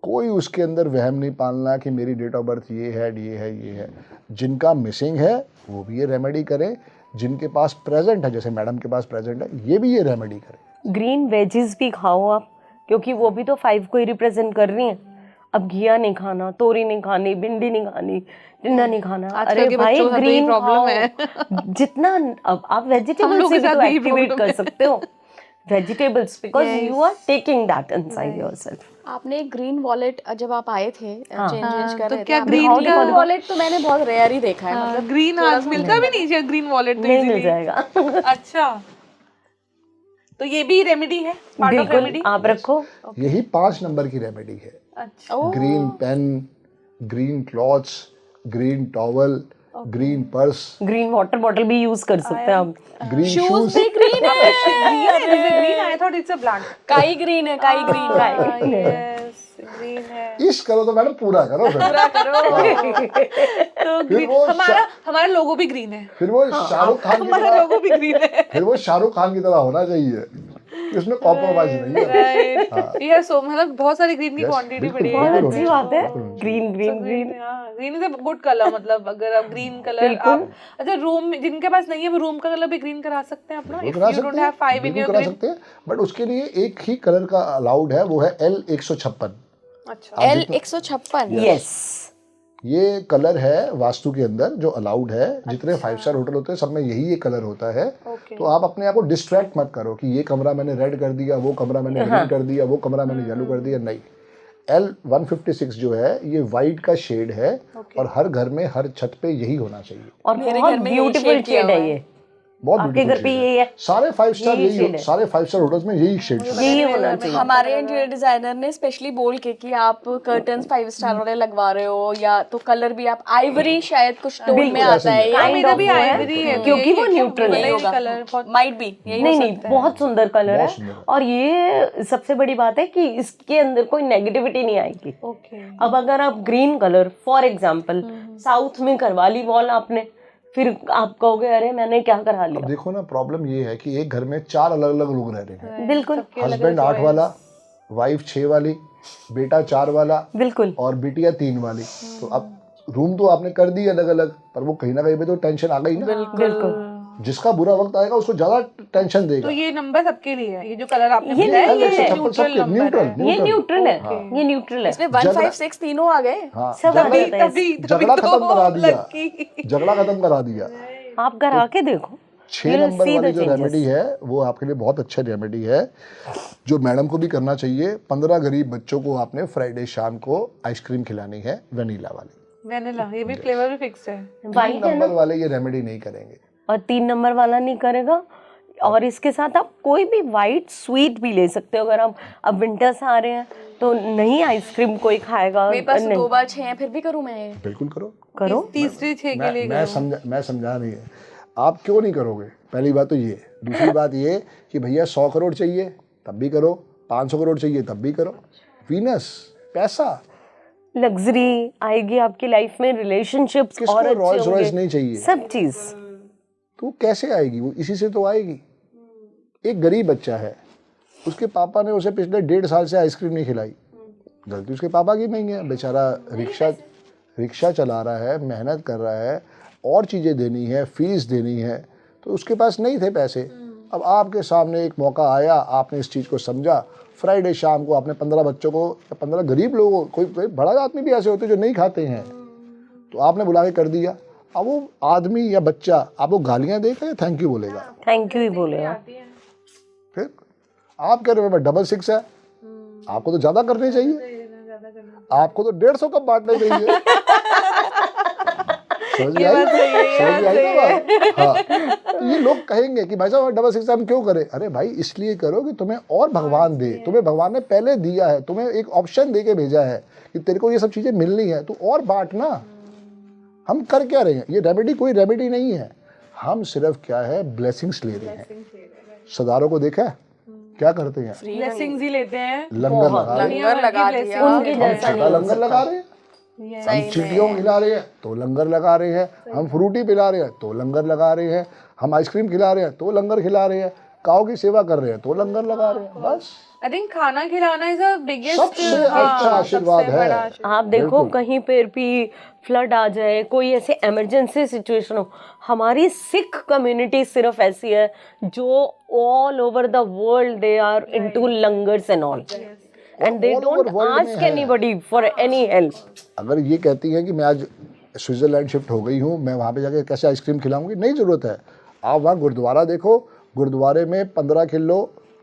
कोई उसके अंदर वहम नहीं पालना कि मेरी डेट ऑफ बर्थ ये है। जिनका मिसिंग है वो भी ये रेमेडी करें, जिनके पास प्रेजेंट है, जैसे मैडम के पास प्रेजेंट है, ये भी ये रेमेडी करें। ग्रीन वेजेस भी खाओ आप, क्योंकि वो भी तो 5 को ही रिप्रेजेंट कर रही हैं। अब घिया नहीं खाना, तोरी नहीं खानी, भिंडी नहीं खानी, टिंडा नहीं खाना। आजकल अरे के भाई बच्चों का तो ये ग्रीन प्रॉब्लम है। जितना अब आप हम वेजिटेबल्स लोग से के भी साथ तो यही एक्टिवेट problem कर है। सकते हो vegetables, because Yes. You are taking that inside yourself. आपने ग्रीन वॉलेट जब आप आए थे चेंज कर तो रहे थे क्या आपने, green का- green वॉलेट तो मैंने बहुत रेयर ही देखा है, मतलब ग्रीन आज मिलता भी नहीं है ग्रीन वॉलेट तो नहीं मिल easily। जाएगा। अच्छा तो ये भी रेमेडी है, पार्ट ऑफ बिल्कुल, रेमेडी। आप रखो। यही 5 नंबर की रेमेडी है। अच्छा green pen, green clothes, green towel, green purse, green water bottle भी यूज कर सकते हैं आप। Green shoes. ग्रीन है, green I thought it's a black. काई ग्रीन है, काई ग्रीन है। यस ग्रीन है। इस करो तो मैडम पूरा करो फिर। पूरा करो। तो फिर green- वो हमारा लोगो भी ग्रीन है। फिर वो शाहरुख खान की हमारा तरह, लोगो भी ग्रीन है। फिर वो शाहरुख खान की तरह होना चाहिए, इसमें कॉम्प्रोमाइज नहीं है। राइट ये सो मतलब बहुत सारी ग्रीन की Yes, क्वांटिटी बिल्कुल, बड़ी है। बहुत बिल्कुल अच्छी होनी बात है। चाहिए। Green green green. Green is a good colour, मतलब अगर आप ग्रीन कलर आप अच्छा रूम जिनके पास नहीं है वो रूम का कलर भी ग्रीन करा सकते हैं अपना। बिल्कुल इफ करा यू डोंट सकते हैव हैं, 5 इन बिल्कुल योर करा ग्रिड। सकते हैं, बट उसके लिए एक ही कलर का अलाउड है, वो है L156। अच्छा L156। यस, ये कलर है वास्तु के अंदर जो अलाउड है। जितने 5 स्टार होटल होते हैं सब में यही ये कलर होता है। ओके तो आप अपने आप को डिस्ट्रैक्ट मत करो कि ये कमरा मैंने रेड कर दिया, वो कमरा मैंने ग्रीन कर दिया, वो कमरा मैंने येलो कर दिया। नहीं, L156 जो है ये वाइट का शेड है और हर घर में हर छत पे यही होना चाहिए। और मेरे बहुत घर में ये ब्यूटीफुल shade किया शेड है हुआ है। ये, बहुत आपके beautiful घर पे shade यही है? सारे 5 स्टार यही यही shade है। सारे 5 स्टार होटल्स में यही शेड यही होना चाहिए। हमारे इंटीरियर डिजाइनर ने स्पेशली बोल के कि आप कर्टन्स 5 स्टार वाले लगवा रहे हो, या तो कलर भी आप आइवरी शायद कुछ टोन में बिल्कुल आता है, ऐसे ही। या Kind मेरा of भी वो है, ivory है, तो क्योंकि यही वो है क्या? न्यूट्रल यही है। होगा कलर बहुत माइट बी यही नहीं हो नहीं, सकता है। बहुत सुंदर कलर बहुत है। सुंदर है। और ये सबसे बड़ी बात है कि इसके अंदर कोई नेगेटिविटी नहीं आएगी। ओके। अब अगर आप green colour for example south में करवा ली वॉल आपने, फिर आप कहोगे अरे मैंने क्या करा अब लिया। देखो ना, प्रॉब्लम ये है कि एक घर में 4 अलग अलग लोग रह रहे हैं। बिल्कुल हस्बैंड 8 वाला, वाइफ 6 वाली, बेटा 4 वाला बिल्कुल। और बिटिया 3 वाली। तो अब रूम तो आपने कर दी अलग अलग, पर वो कहीं ना कहीं पे तो टेंशन आ गई ना। बिल्कुल जिसका बुरा वक्त आएगा उसको ज्यादा टेंशन देगा। तो ये नंबर सबके लिए है, ये जो कलर आपने ये बताया नहीं है। ये न्यूट्रल नंबर है। ये न्यूट्रल है, ये न्यूट्रल है। इसमें 1 5 6 तीनों आ गए। हाँ, सब आ झगड़ा जाता है। झगड़ा खत्म करा दिया, लकी। झगड़ा खत्म करा दिया। आप घर आके देखो, 6 You'll नंबर see वाली the जो changes. रेमेडी है वो आपके लिए बहुत अच्छा रेमेडी है, जो मैडम को भी करना चाहिए। 15 गरीब बच्चों को आपने फ्राइडे शाम को आइसक्रीम खिलानी है, वनीला वाली। वेनिला, ये भी फ्लेवर भी फिक्स है। 3 वाइट है नंबर ना, वाले ये रेमेडी नहीं करेंगे। और 3 नंबर वाला नहीं करेगा। और इसके साथ आप कोई भी वाइट स्वीट भी ले सकते हो। अगर आप अब विंटर्स आ रहे हैं तो नहीं आइसक्रीम कोई खाएगा, मेरे पास नहीं 2 बार 6 हैं, फिर भी करूं मैं ये? बिल्कुल करो। करो। तीसरी 6 के लिए मैं समझा नहीं है, आप क्यों नहीं करोगे? पहली बात तो ये। दूसरी बात ये कि भैया 100 करोड़ चाहिए तब भी करो, 500 करोड़ चाहिए तब भी करो। वीनस, पैसा, लग्जरी आएगी आपकी लाइफ में, रिलेशनशिप्स किसको और अच्छे रॉयल्स रॉयस होंगे, नहीं चाहिए? सब चीज। तो कैसे आएगी? वो इसी से तो आएगी। एक गरीब बच्चा है, उसके पापा ने उसे पिछले 1.5 साल से आइसक्रीम नहीं खिलाई। गलती उसके पापा की नहीं है, बेचारा रिक्शा चला रहा है, मेहनत कर रहा है, और चीज़ें देनी है, फीस देनी है, तो उसके पास नहीं थे पैसे। अब आपके सामने एक मौका आया, आपने इस चीज़ को समझा, फ्राइडे शाम को आपने 15 बच्चों को, 15 गरीब लोगों को, कोई बड़ा आदमी भी ऐसे होते हैं जो नहीं खाते हैं, तो आपने बुला के कर दिया। अब वो आदमी या बच्चा आपको गालियाँ देगा या थैंक यू बोलेगा? थैंक यू ही बोलेगा। फिर आप कह रहे हो मैं 666 है, आपको तो ज्यादा करने चाहिए, आपको तो 150 कप बांटने चाहिए। समझ में आई ना बात? हाँ, तो ये लोग कहेंगे कि भाई साहब 666 हम क्यों करें? अरे भाई इसलिए करो कि तुम्हें और भगवान दे, तुम्हें भगवान ने पहले दिया है, तुम्हें एक ऑप्शन दे के भेजा है कि तेरे को ये सब चीजें मिलनी है, तो और बांटना। हम कर क्या रहे हैं? ये रेमेडी कोई रेमेडी नहीं है, हम सिर्फ क्या है ब्लेसिंग्स ले रहे हैं। सरदारों को देखा है क्या करते हैं? ब्लेसिंग्स ही लेते हैं। लंगर लगा रहे हैं, लंगर लगा दिया। उनके हम जैसा छोटा लंगर लगा रहे हैं, हम चीटियों खिला रहे हैं तो लंगर लगा रहे हैं, हम फ्रूटी पिला रहे हैं तो लंगर लगा रहे हैं, हम आइसक्रीम खिला रहे हैं तो लंगर खिला रहे हैं, काऊ की सेवा कर रहे हैं तो लंगर लगा रहे हैं। बस आई थिंक खाना खिलाना इज द बिगेस्ट सबसे अच्छा आशीर्वाद है। आप देखो कहीं पर भी फ्लड आ जाए, कोई ऐसे इमरजेंसी सिचुएशन हो, हमारी सिख कम्युनिटी सिर्फ ऐसी है जो all over the world they are into langars and all, and they All over don't world में आस्क है। Anybody for any help. अगर ये कहती हैं कि मैं आज स्विट्जरलैंड शिफ्ट हो गई हूँ, मैं वहाँ पे जाके कैसे आइसक्रीम खिलाऊंगी? नहीं ज़रूरत है। आप वहाँ गुरुद्वारा देखो, गुरुद्वारे में 15 किलो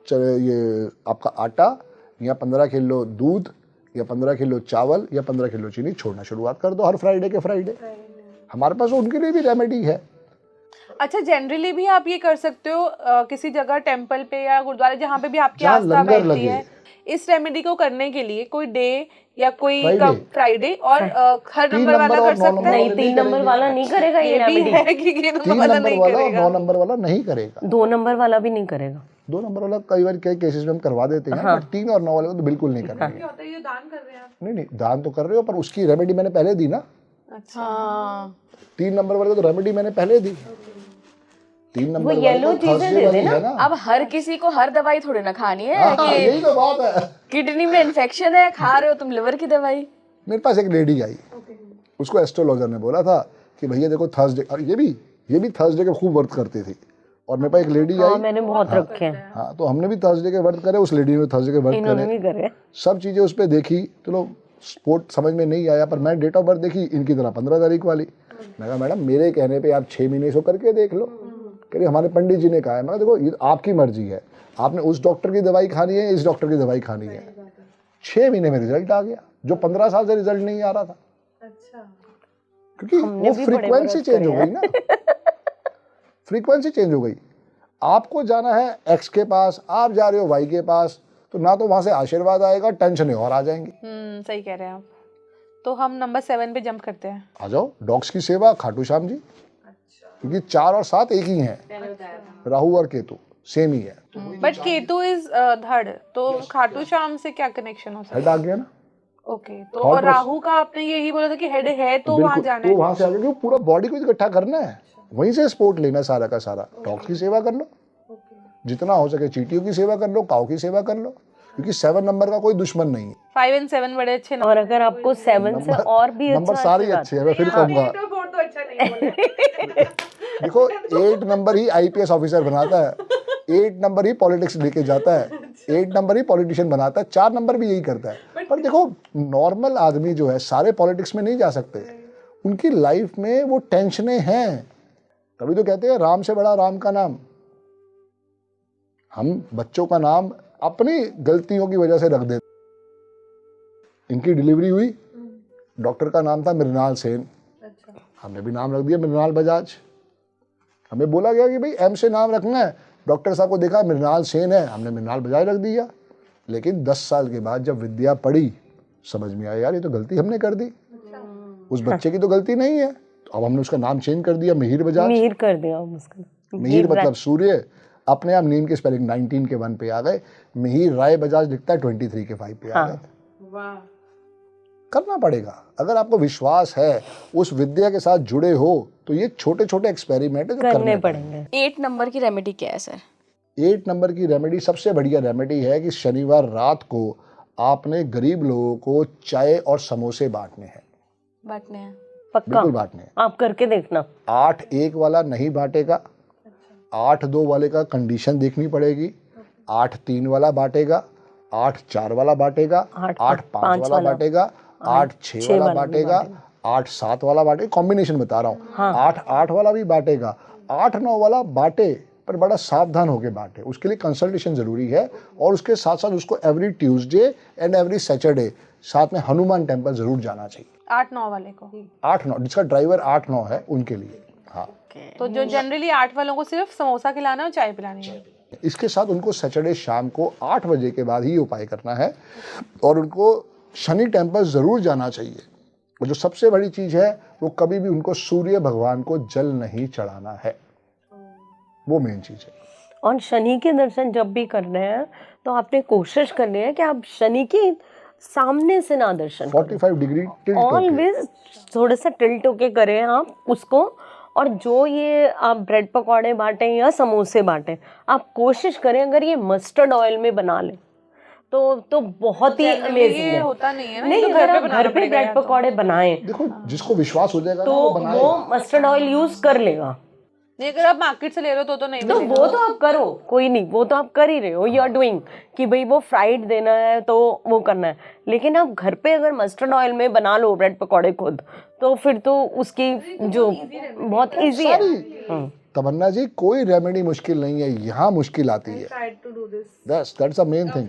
ये आपका आटा, या 15 किलो दूध, या 15 किलो चावल, या 15 किलो चीनी छोड़ना शुरुआत कर दो हर फ्राइडे के फ्राइडे। हमारे पास उनके लिए भी रेमेडी है। अच्छा, जनरली भी आप ये कर सकते हो किसी जगह टेंपल पे या गुरुद्वारे जहाँ पे भी आपकी जहाँ आस्था लंगर बैठती लगे। है, इस रेमेडी को करने के लिए कोई डे या कोई Friday। फ्राइडे और हर 3 नंबर वाला नंबर कर और 9 सकता है। नहीं, 3 नंबर वाला नहीं करेगा ये ये भी रेमेडी। है कि ये 3 नंबर वाला नंबर नहीं वाला और करेगा। 9 नंबर वाला नहीं करेगा। 2 नंबर वाला भी नहीं करेगा। 2 नंबर वाला कई बार कई केसेस में हम करवा देते हैं, बट 3 और 9 वाले को तो बिल्कुल नहीं करेंगे। क्या होता है, ये दान कर रहे हैं आप? नहीं नहीं, दान तो कर रहे हो, पर उसकी रेमेडी मैंने पहले दी ना। अच्छा, हाँ 3 नंबर वाले को तो रेमेडी मैंने पहले दी। 3 नंबर वाले येलो को चीजें थर्सडे दे वाली देना। है ना। अब हर किसी को हर दवाई थोड़ी ना खानी है हाँ, कि यही तो बात है। किडनी में इन्फेक्शन है, खा रहे हो तुम लिवर की दवाई। मेरे पास एक लेडी आई, उसको एस्ट्रोलॉजर ने बोला था कि भैया देखो थर्सडे, और ये भी थर्सडे के खूब व्रत करती थी, और मेरे पास एक लेडी हाँ, आई। मैंने बहुत रखे हैं, हाँ, तो हमने भी थर्सडे के व्रत करे, उस लेडी ने थर्सडे के व्रत इन्होंने करे, भी करे। सब चीज़ें उस पर देखी। चलो स्पोर्ट समझ में नहीं आया, पर मैं डेट ऑफ बर्थ देखी इनकी तरह 15 तारीख वाली। मैं कहा मैडम मेरे कहने पे आप 6 महीने सो करके देख लो। कह रही हमारे पंडित जी ने कहा है। मैं कहा देखो ये आपकी मर्जी है, आपने उस डॉक्टर की दवाई खानी है, इस डॉक्टर की दवाई खानी है। 6 महीने में रिजल्ट आ गया, जो 15 साल से रिजल्ट नहीं आ रहा था। अच्छा। क्योंकि हमने वो भी बड़े फ्रीक्वेंसी व्रत चेंज हो करे गई ना। फ्रीक्वेंसी चेंज हो गई। आपको जाना है एक्स के पास, आप जा रहे हो वाई के पास, तो ना तो वहां से आशीर्वाद आएगा, टेंशन और आ जाएंगी। सही कह रहे हैं आप। तो हम नंबर 7 पे जंप करते हैं। आ जाओ, डॉग्स की सेवा खाटू श्याम जी। क्योंकि 4 और 7 एक ही हैं, राहु और केतु सेम ही है। बट केतु इज धड़, तो खाटू श्याम से क्या कनेक्शन हो सकता हेड आ गया ना। है? ओके, तो और राहु का आपने यही बोला था कि हेड है तो वहां बिल्कुल, जाना तो है। वहां से आगे क्यों, पूरा बॉडी को इकट्ठा करना है, वहीं से स्पोर्ट लेना है सारा का सारा। डॉग्स की सेवा कर लो, जितना हो सके चींटियों की सेवा कर लो, काऊ की सेवा कर लो, क्योंकि 7 नंबर का कोई दुश्मन नहीं है। 5 and 7 बड़े अच्छे और अगर आपको 7 से और भी नंबर अच्छा सारे आशीर्वाद- अच्छे हैं, मैं फिर कहूंगा। तो अच्छा नहीं बोले। देखो 8 नंबर ही आईपीएस ऑफिसर बनाता है, 8 नंबर ही पॉलिटिक्स लेके जाता है, 8 नंबर ही पॉलिटिशियन बनाता है, 4 नंबर भी यही करता है। पर देखो नॉर्मल आदमी जो है सारे पॉलिटिक्स में नहीं जा सकते, उनकी लाइफ में वो टेंशनें हैं। तभी तो कहते हैं राम से बड़ा राम का नाम। हम बच्चों का नाम अपनी गलतियों की वजह से रख देते। इनकी डिलीवरी हुई, डॉक्टर का नाम था मृणाल सेन, हमने भी नाम रख दिया मृणाल बजाज। हमें बोला गया कि भाई एम से नाम रखना है, डॉक्टर साहब को देखा मृणाल सेन है, हमने मृणाल बजाज रख दिया। लेकिन 10 साल के बाद जब विद्या पढ़ी, समझ में आया यार ये तो गलती हमने कर दी, उस बच्चे की तो गलती नहीं है। तो अब हमने उसका नाम चेंज कर दिया मिहिर बजाज। मिहिर कर दिया उसका। मिहिर मतलब सूर्य, अपने आप नेम के स्पेलिंग 19 के 1 पे आ गए। मिहिर राय बजाज लिखता है 23 के 5 पे आ गए। वाह। करना पड़ेगा, अगर आपको विश्वास है, उस विद्या के साथ जुड़े हो, तो ये छोटे छोटे एक्सपेरिमेंट है जो करने पड़ेंगे। 8 नंबर की रेमेडी क्या है सर? 8 नंबर की रेमेडी सबसे बढ़िया रेमेडी है कि शनिवार रात को आपने गरीब लोगों को चाय और समोसे बांटने हैं। बांटने हैं? पक्का बिल्कुल बांटने हैं। आप करके देखना। 8-1 वाला नहीं बांटेगा, 8-2 वाले का कंडीशन देखनी पड़ेगी, 8-3 वाला बांटेगा, 8-4 वाला बांटेगा, 8-5 वाला बांटेगा, 8-6 वाला बांटेगा, 8-7 वाला बांटेगा, कॉम्बिनेशन बता रहा हूँ। 8-8 वाला भी बांटेगा, 8-9 वाला बांटे, पर बड़ा सावधान होकर बांटे, उसके लिए कंसल्टेशन जरूरी है। और उसके साथ साथ उसको every Tuesday and every Saturday साथ में हनुमान टेम्पल जरूर जाना चाहिए। 8-9 वाले को? 8-9 जिसका ड्राइवर 8-9 है उनके लिए। हाँ, तो जो जनरली 8 वालों को सिर्फ समोसा खिलाना है और चाय पिलानी है। इसके साथ उनको सैटरडे शाम को 8 बजे के बाद ही उपाय करना है, और उनको शनि टेम्पल जरूर जाना चाहिए। और जो सबसे बड़ी चीज है, वो कभी भी उनको सूर्य भगवान को जल नहीं चढ़ाना है, वो मेन चीज है। और शनि के दर्शन जब भी करने हैं तो आपने कोशिश करनी है कि आप शनि के सामने से ना दर्शन 45 डिग्री टिल्ट होके। ऑलवेज थोड़ा सा टिल्ट होके करें आप उसको। और जो ये आप ब्रेड पकौड़े बांटें या समोसे बांटें, आप कोशिश करें अगर ये मस्टर्ड ऑयल में बना लें तो बहुत ही अमेजिंग ये है। होता नहीं है ना, नहीं, ये तो अगर आप बनाना घर पे पड़ेगा ब्रेड या तो। पकौड़े बनाएं देखो जिसको विश्वास हो जाएगा तो ना, वो बनाए। वो मस्टर्ड ऑयल यूज कर लेगा। नहीं, अगर आप मार्केट से ले रहे हो तो नहीं तो मिलेगा। वो तो आप करो, कोई नहीं, वो तो आप कर ही रहे हो, यू आर डूइंग कि भाई वो फ्राइड देना है तो वो करना है। लेकिन आप घर पे अगर मस्टर्ड ऑयल में बना लो ब्रेड पकौड़े खुद, तो फिर तो उसकी जो बहुत इजी है। तमन्ना जी कोई रेमेडी मुश्किल नहीं है, यहाँ मुश्किल आती है। That's the main thing.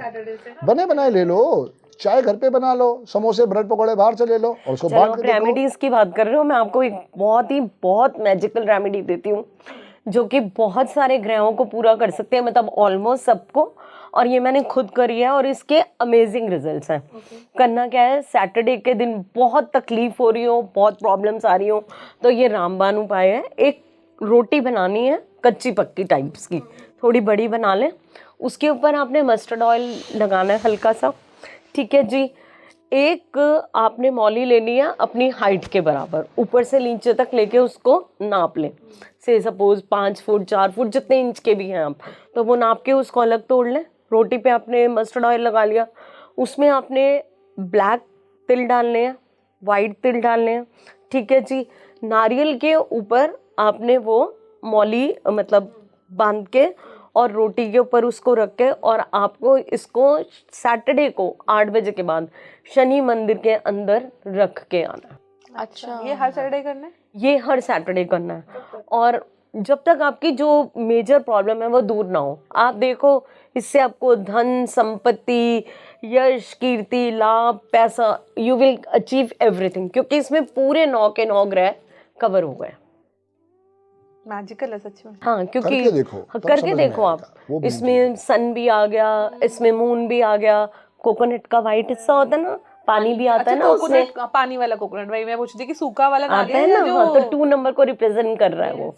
बने बनाए ले लो, चाय घर पे बना लो, समोसे ब्रेड पकौड़े बाहर से ले लो और उसको चलो बांट आप के देखो। रेमेडीज की बात कर रहे हो, मैं आपको एक बहुत मैजिकल रेमेडी देती हूँ जो कि बहुत सारे ग्रहों को पूरा कर सकते हैं, मतलब ऑलमोस्ट सबको। और ये मैंने खुद करी है और इसके अमेजिंग रिजल्ट्स हैं। करना क्या है, सैटरडे के दिन बहुत तकलीफ हो रही हो, बहुत प्रॉब्लम्स आ रही हो, तो ये रामबाण उपाय है। एक रोटी बनानी है कच्ची पक्की टाइप्स की, थोड़ी बड़ी बना लें, उसके ऊपर आपने मस्टर्ड ऑयल लगाना है हल्का सा, ठीक है जी। एक आपने मौली लेनी है अपनी हाइट के बराबर, ऊपर से नीचे तक लेके उसको नाप लें। से सपोज 5 फुट 4 फुट जितने इंच के भी हैं आप, तो वो नाप के उसको अलग तोड़ लें। रोटी पे आपने मस्टर्ड ऑयल लगा लिया, उसमें आपने ब्लैक तिल डालने हैं, वाइट तिल डालने हैं, ठीक है जी। नारियल के ऊपर आपने वो मौली मतलब बांध के और रोटी के ऊपर उसको रख के, और आपको इसको सैटरडे को 8 बजे के बाद शनि मंदिर के अंदर रख के आना है। अच्छा, ये हर सैटरडे करना है? ये हर सैटरडे करना है। और जब तक आपकी जो मेजर प्रॉब्लम है वो दूर ना हो, आप देखो इससे आपको धन, संपत्ति, यश, कीर्ति, लाभ, पैसा, यू विल अचीव एवरीथिंग, क्योंकि इसमें पूरे 9 के 9 ग्रह कवर हो गए। मैजिकल है सच में। हाँ, क्योंकि करके देखो, तब करके समझ में देखो आप, आएगा, वो भी इसमें सन भी आ गया, इसमें मून भी आ गया, कोकोनट का व्हाइट हिस्सा होता है ना, पानी भी आता है ना उसमें, कोकोनट, पानी वाला कोकोनट, वही मैं पूछ रही थी कि सूखा वाला आता नारियल है ना, जो हाँ, तो 2 नंबर को रिप्रेजेंट कर रहा है वो।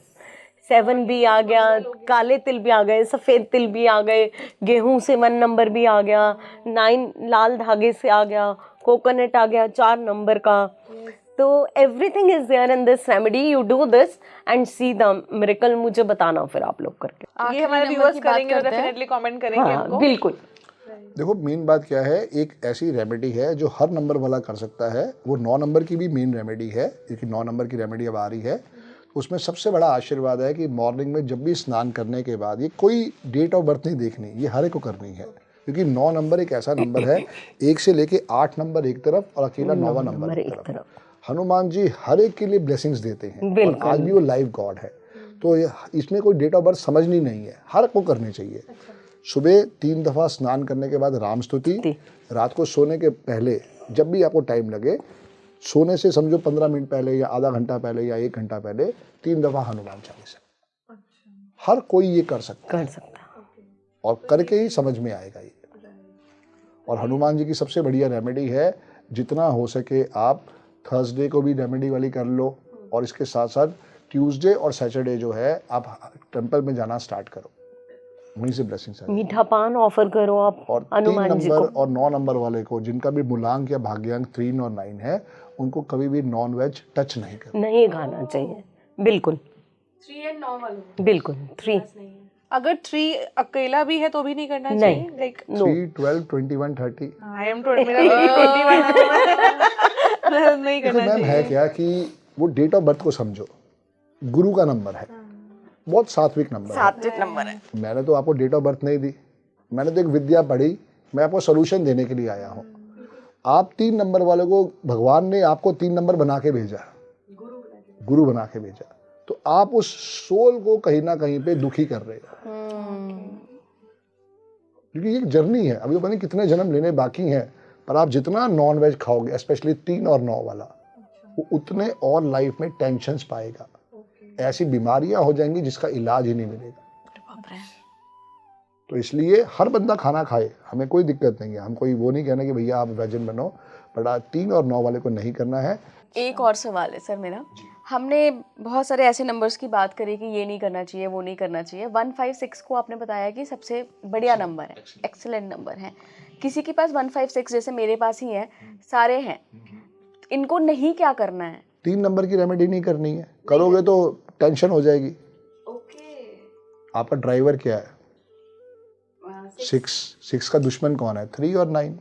7 भी आ गया, काले तिल भी आ गए, सफेद तिल भी आ गए, गेहूं से 1 नंबर भी आ गया, 9 लाल धागे से आ गया, कोकोनट आ गया 4 नंबर का। तो everything is there in this remedy, you do this and see the miracle. मुझे बताना फिर आप लोग करके। ये हमारे व्यूअर्स करेंगे और डेफिनेटली कमेंट करेंगे हाँ, इनको। बिल्कुल। देखो मेन बात क्या है, एक ऐसी रेमेडी है जो हर नंबर वाला कर सकता है। वो 9 नंबर की भी मेन रेमेडी है, क्योंकि 9 नंबर की रेमेडी अब आ रही है। उसमें सबसे बड़ा आशीर्वाद है कि मॉर्निंग में जब भी स्नान करने के बाद, ये कोई डेट ऑफ बर्थ नहीं देखनी, ये हर एक को करनी है, क्योंकि 9 नंबर एक ऐसा नंबर है, 1 से लेके 8 नंबर एक तरफ और अकेला 9वां नंबर एक तरफ। हनुमान जी हर एक के लिए ब्लेसिंग्स देते हैं, और आज भी वो लाइव गॉड है। तो इसमें कोई डेट ऑफ बर्थ समझनी नहीं है, हर को करनी चाहिए। सुबह 3 दफ़ा स्नान करने के बाद राम स्तुति, रात को सोने के पहले जब भी आपको टाइम लगे, सोने से समझो 15 मिनट पहले या आधा घंटा पहले या 1 घंटा पहले 3 दफ़ा हनुमान चालीसा। हर कोई ये कर सकता है, और करके ही समझ में आएगा ये। और हनुमान जी की सबसे बढ़िया रेमेडी है, जितना हो सके आप थर्सडे को भी रेमेडी वाली कर लो, और इसके साथ साथ ट्यूसडे और सैटरडे जो है आप टेंपल में जाना स्टार्ट करो, वहीं से ब्लेसिंग्स आएगी। मीठा पान ऑफर करो आप और 3 हनुमान जी को। नंबर और 9 नंबर वाले को, जिनका भी मूलांक या भाग्यांक 3 और 9 है, उनको कभी भी नॉन वेज टच नहीं करना, नहीं खाना चाहिए, बिल्कुल 3 और 9 वालों बिल्कुल। 3 अगर 3 अकेला भी है तो भी नहीं करना चाहिए, लाइक 3, 12, 21, 30। आई एम 20, मेरा 21 है, नहीं देखो करना मैम है क्या कि वो डेट ऑफ बर्थ को समझो, गुरु का नंबर है, बहुत सात्विक नंबर है। सात्विक नंबर है। मैंने तो आपको डेट ऑफ बर्थ नहीं दी, मैंने तो एक विद्या पढ़ी, मैं आपको सोल्यूशन देने के लिए आया हूँ। आप 3 नंबर वाले को भगवान ने आपको 3 नंबर बना के भेजा, गुरु बना के भेजा, तो आप उस सोल को कहीं ना कहीं पे दुखी कर रहे हो, क्योंकि ये एक जर्नी है। अभी तो पता नहीं कितने जन्म लेने बाकी हैं, पर आप जितना नॉन वेज खाओगे, स्पेशली 3 और 9 वाला, वो उतने और लाइफ में टेंशन्स पाएगा, ऐसी बीमारियां हो जाएंगी जिसका इलाज ही नहीं मिलेगा। तो इसलिए हर बंदा खाना खाए, हमें कोई दिक्कत नहीं है, हम कोई वो नहीं कहना कि भैया आप वेजन बनो, बट 3 और 9 वाले को नहीं करना है। एक और सवाल है सर मेरा, हमने बहुत सारे ऐसे नंबर्स की बात करी कि ये नहीं करना चाहिए, वो नहीं करना चाहिए। 156 को आपने बताया कि सबसे बढ़िया नंबर है, एक्सीलेंट नंबर है। किसी के पास 156 जैसे मेरे पास ही है, सारे हैं, इनको नहीं क्या करना है? 3 नंबर की रेमेडी नहीं करनी है, करोगे तो टेंशन हो जाएगी। आपका ड्राइवर क्या है? 6 का दुश्मन कौन है? 3 और 9।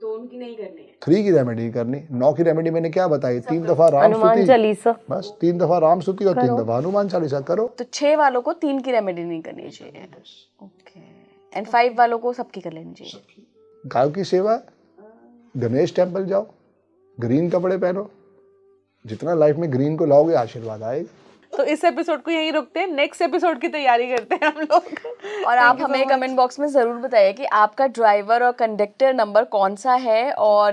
तो उनकी नहीं करनी है। 3 की रेमेडी करनी। 9 की रेमेडी मैंने क्या बताई? 3 दफा राम हनुमान स्तुति, चालीसा, बस 3 दफा राम स्तुति और 3 दफा हनुमान चालीसा करो। तो 6 वालों को 3 की रेमेडी नहीं करनी चाहिए, ओके, एंड 5 वालों को सबकी कर लेनी चाहिए। गायों की सेवा, गणेश टेम्पल जाओ, ग्रीन कपड़े पहनो, जितना लाइफ में ग्रीन को लाओगे आशीर्वाद आएगा। तो इस एपिसोड को यहीं रुकते हैं, नेक्स्ट एपिसोड की तैयारी करते हैं हम लोग। और आप हमें कमेंट बॉक्स में ज़रूर बताइए कि आपका ड्राइवर और कंडक्टर नंबर कौन सा है, और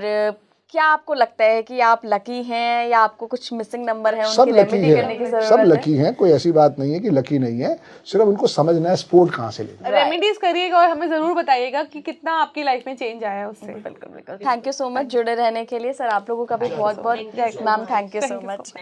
क्या आपको लगता है कि आप लकी हैं या आपको कुछ मिसिंग नंबर है, सब उनकी लकी रेमेडी करने की है, जरूरत सब है? लकी हैं, कोई ऐसी बात नहीं है कि लकी नहीं है, सिर्फ उनको समझना है स्पोर्ट कहाँ से लेना है। रेमेडीज करिएगा और हमें जरूर बताइएगा कि कितना आपकी लाइफ में चेंज आया है उससे। बिल्कुल बिल्कुल। थैंक यू सो मच जुड़े रहने के लिए सर। आप लोगों का भी बहुत बहुत ma'am, thank you so much.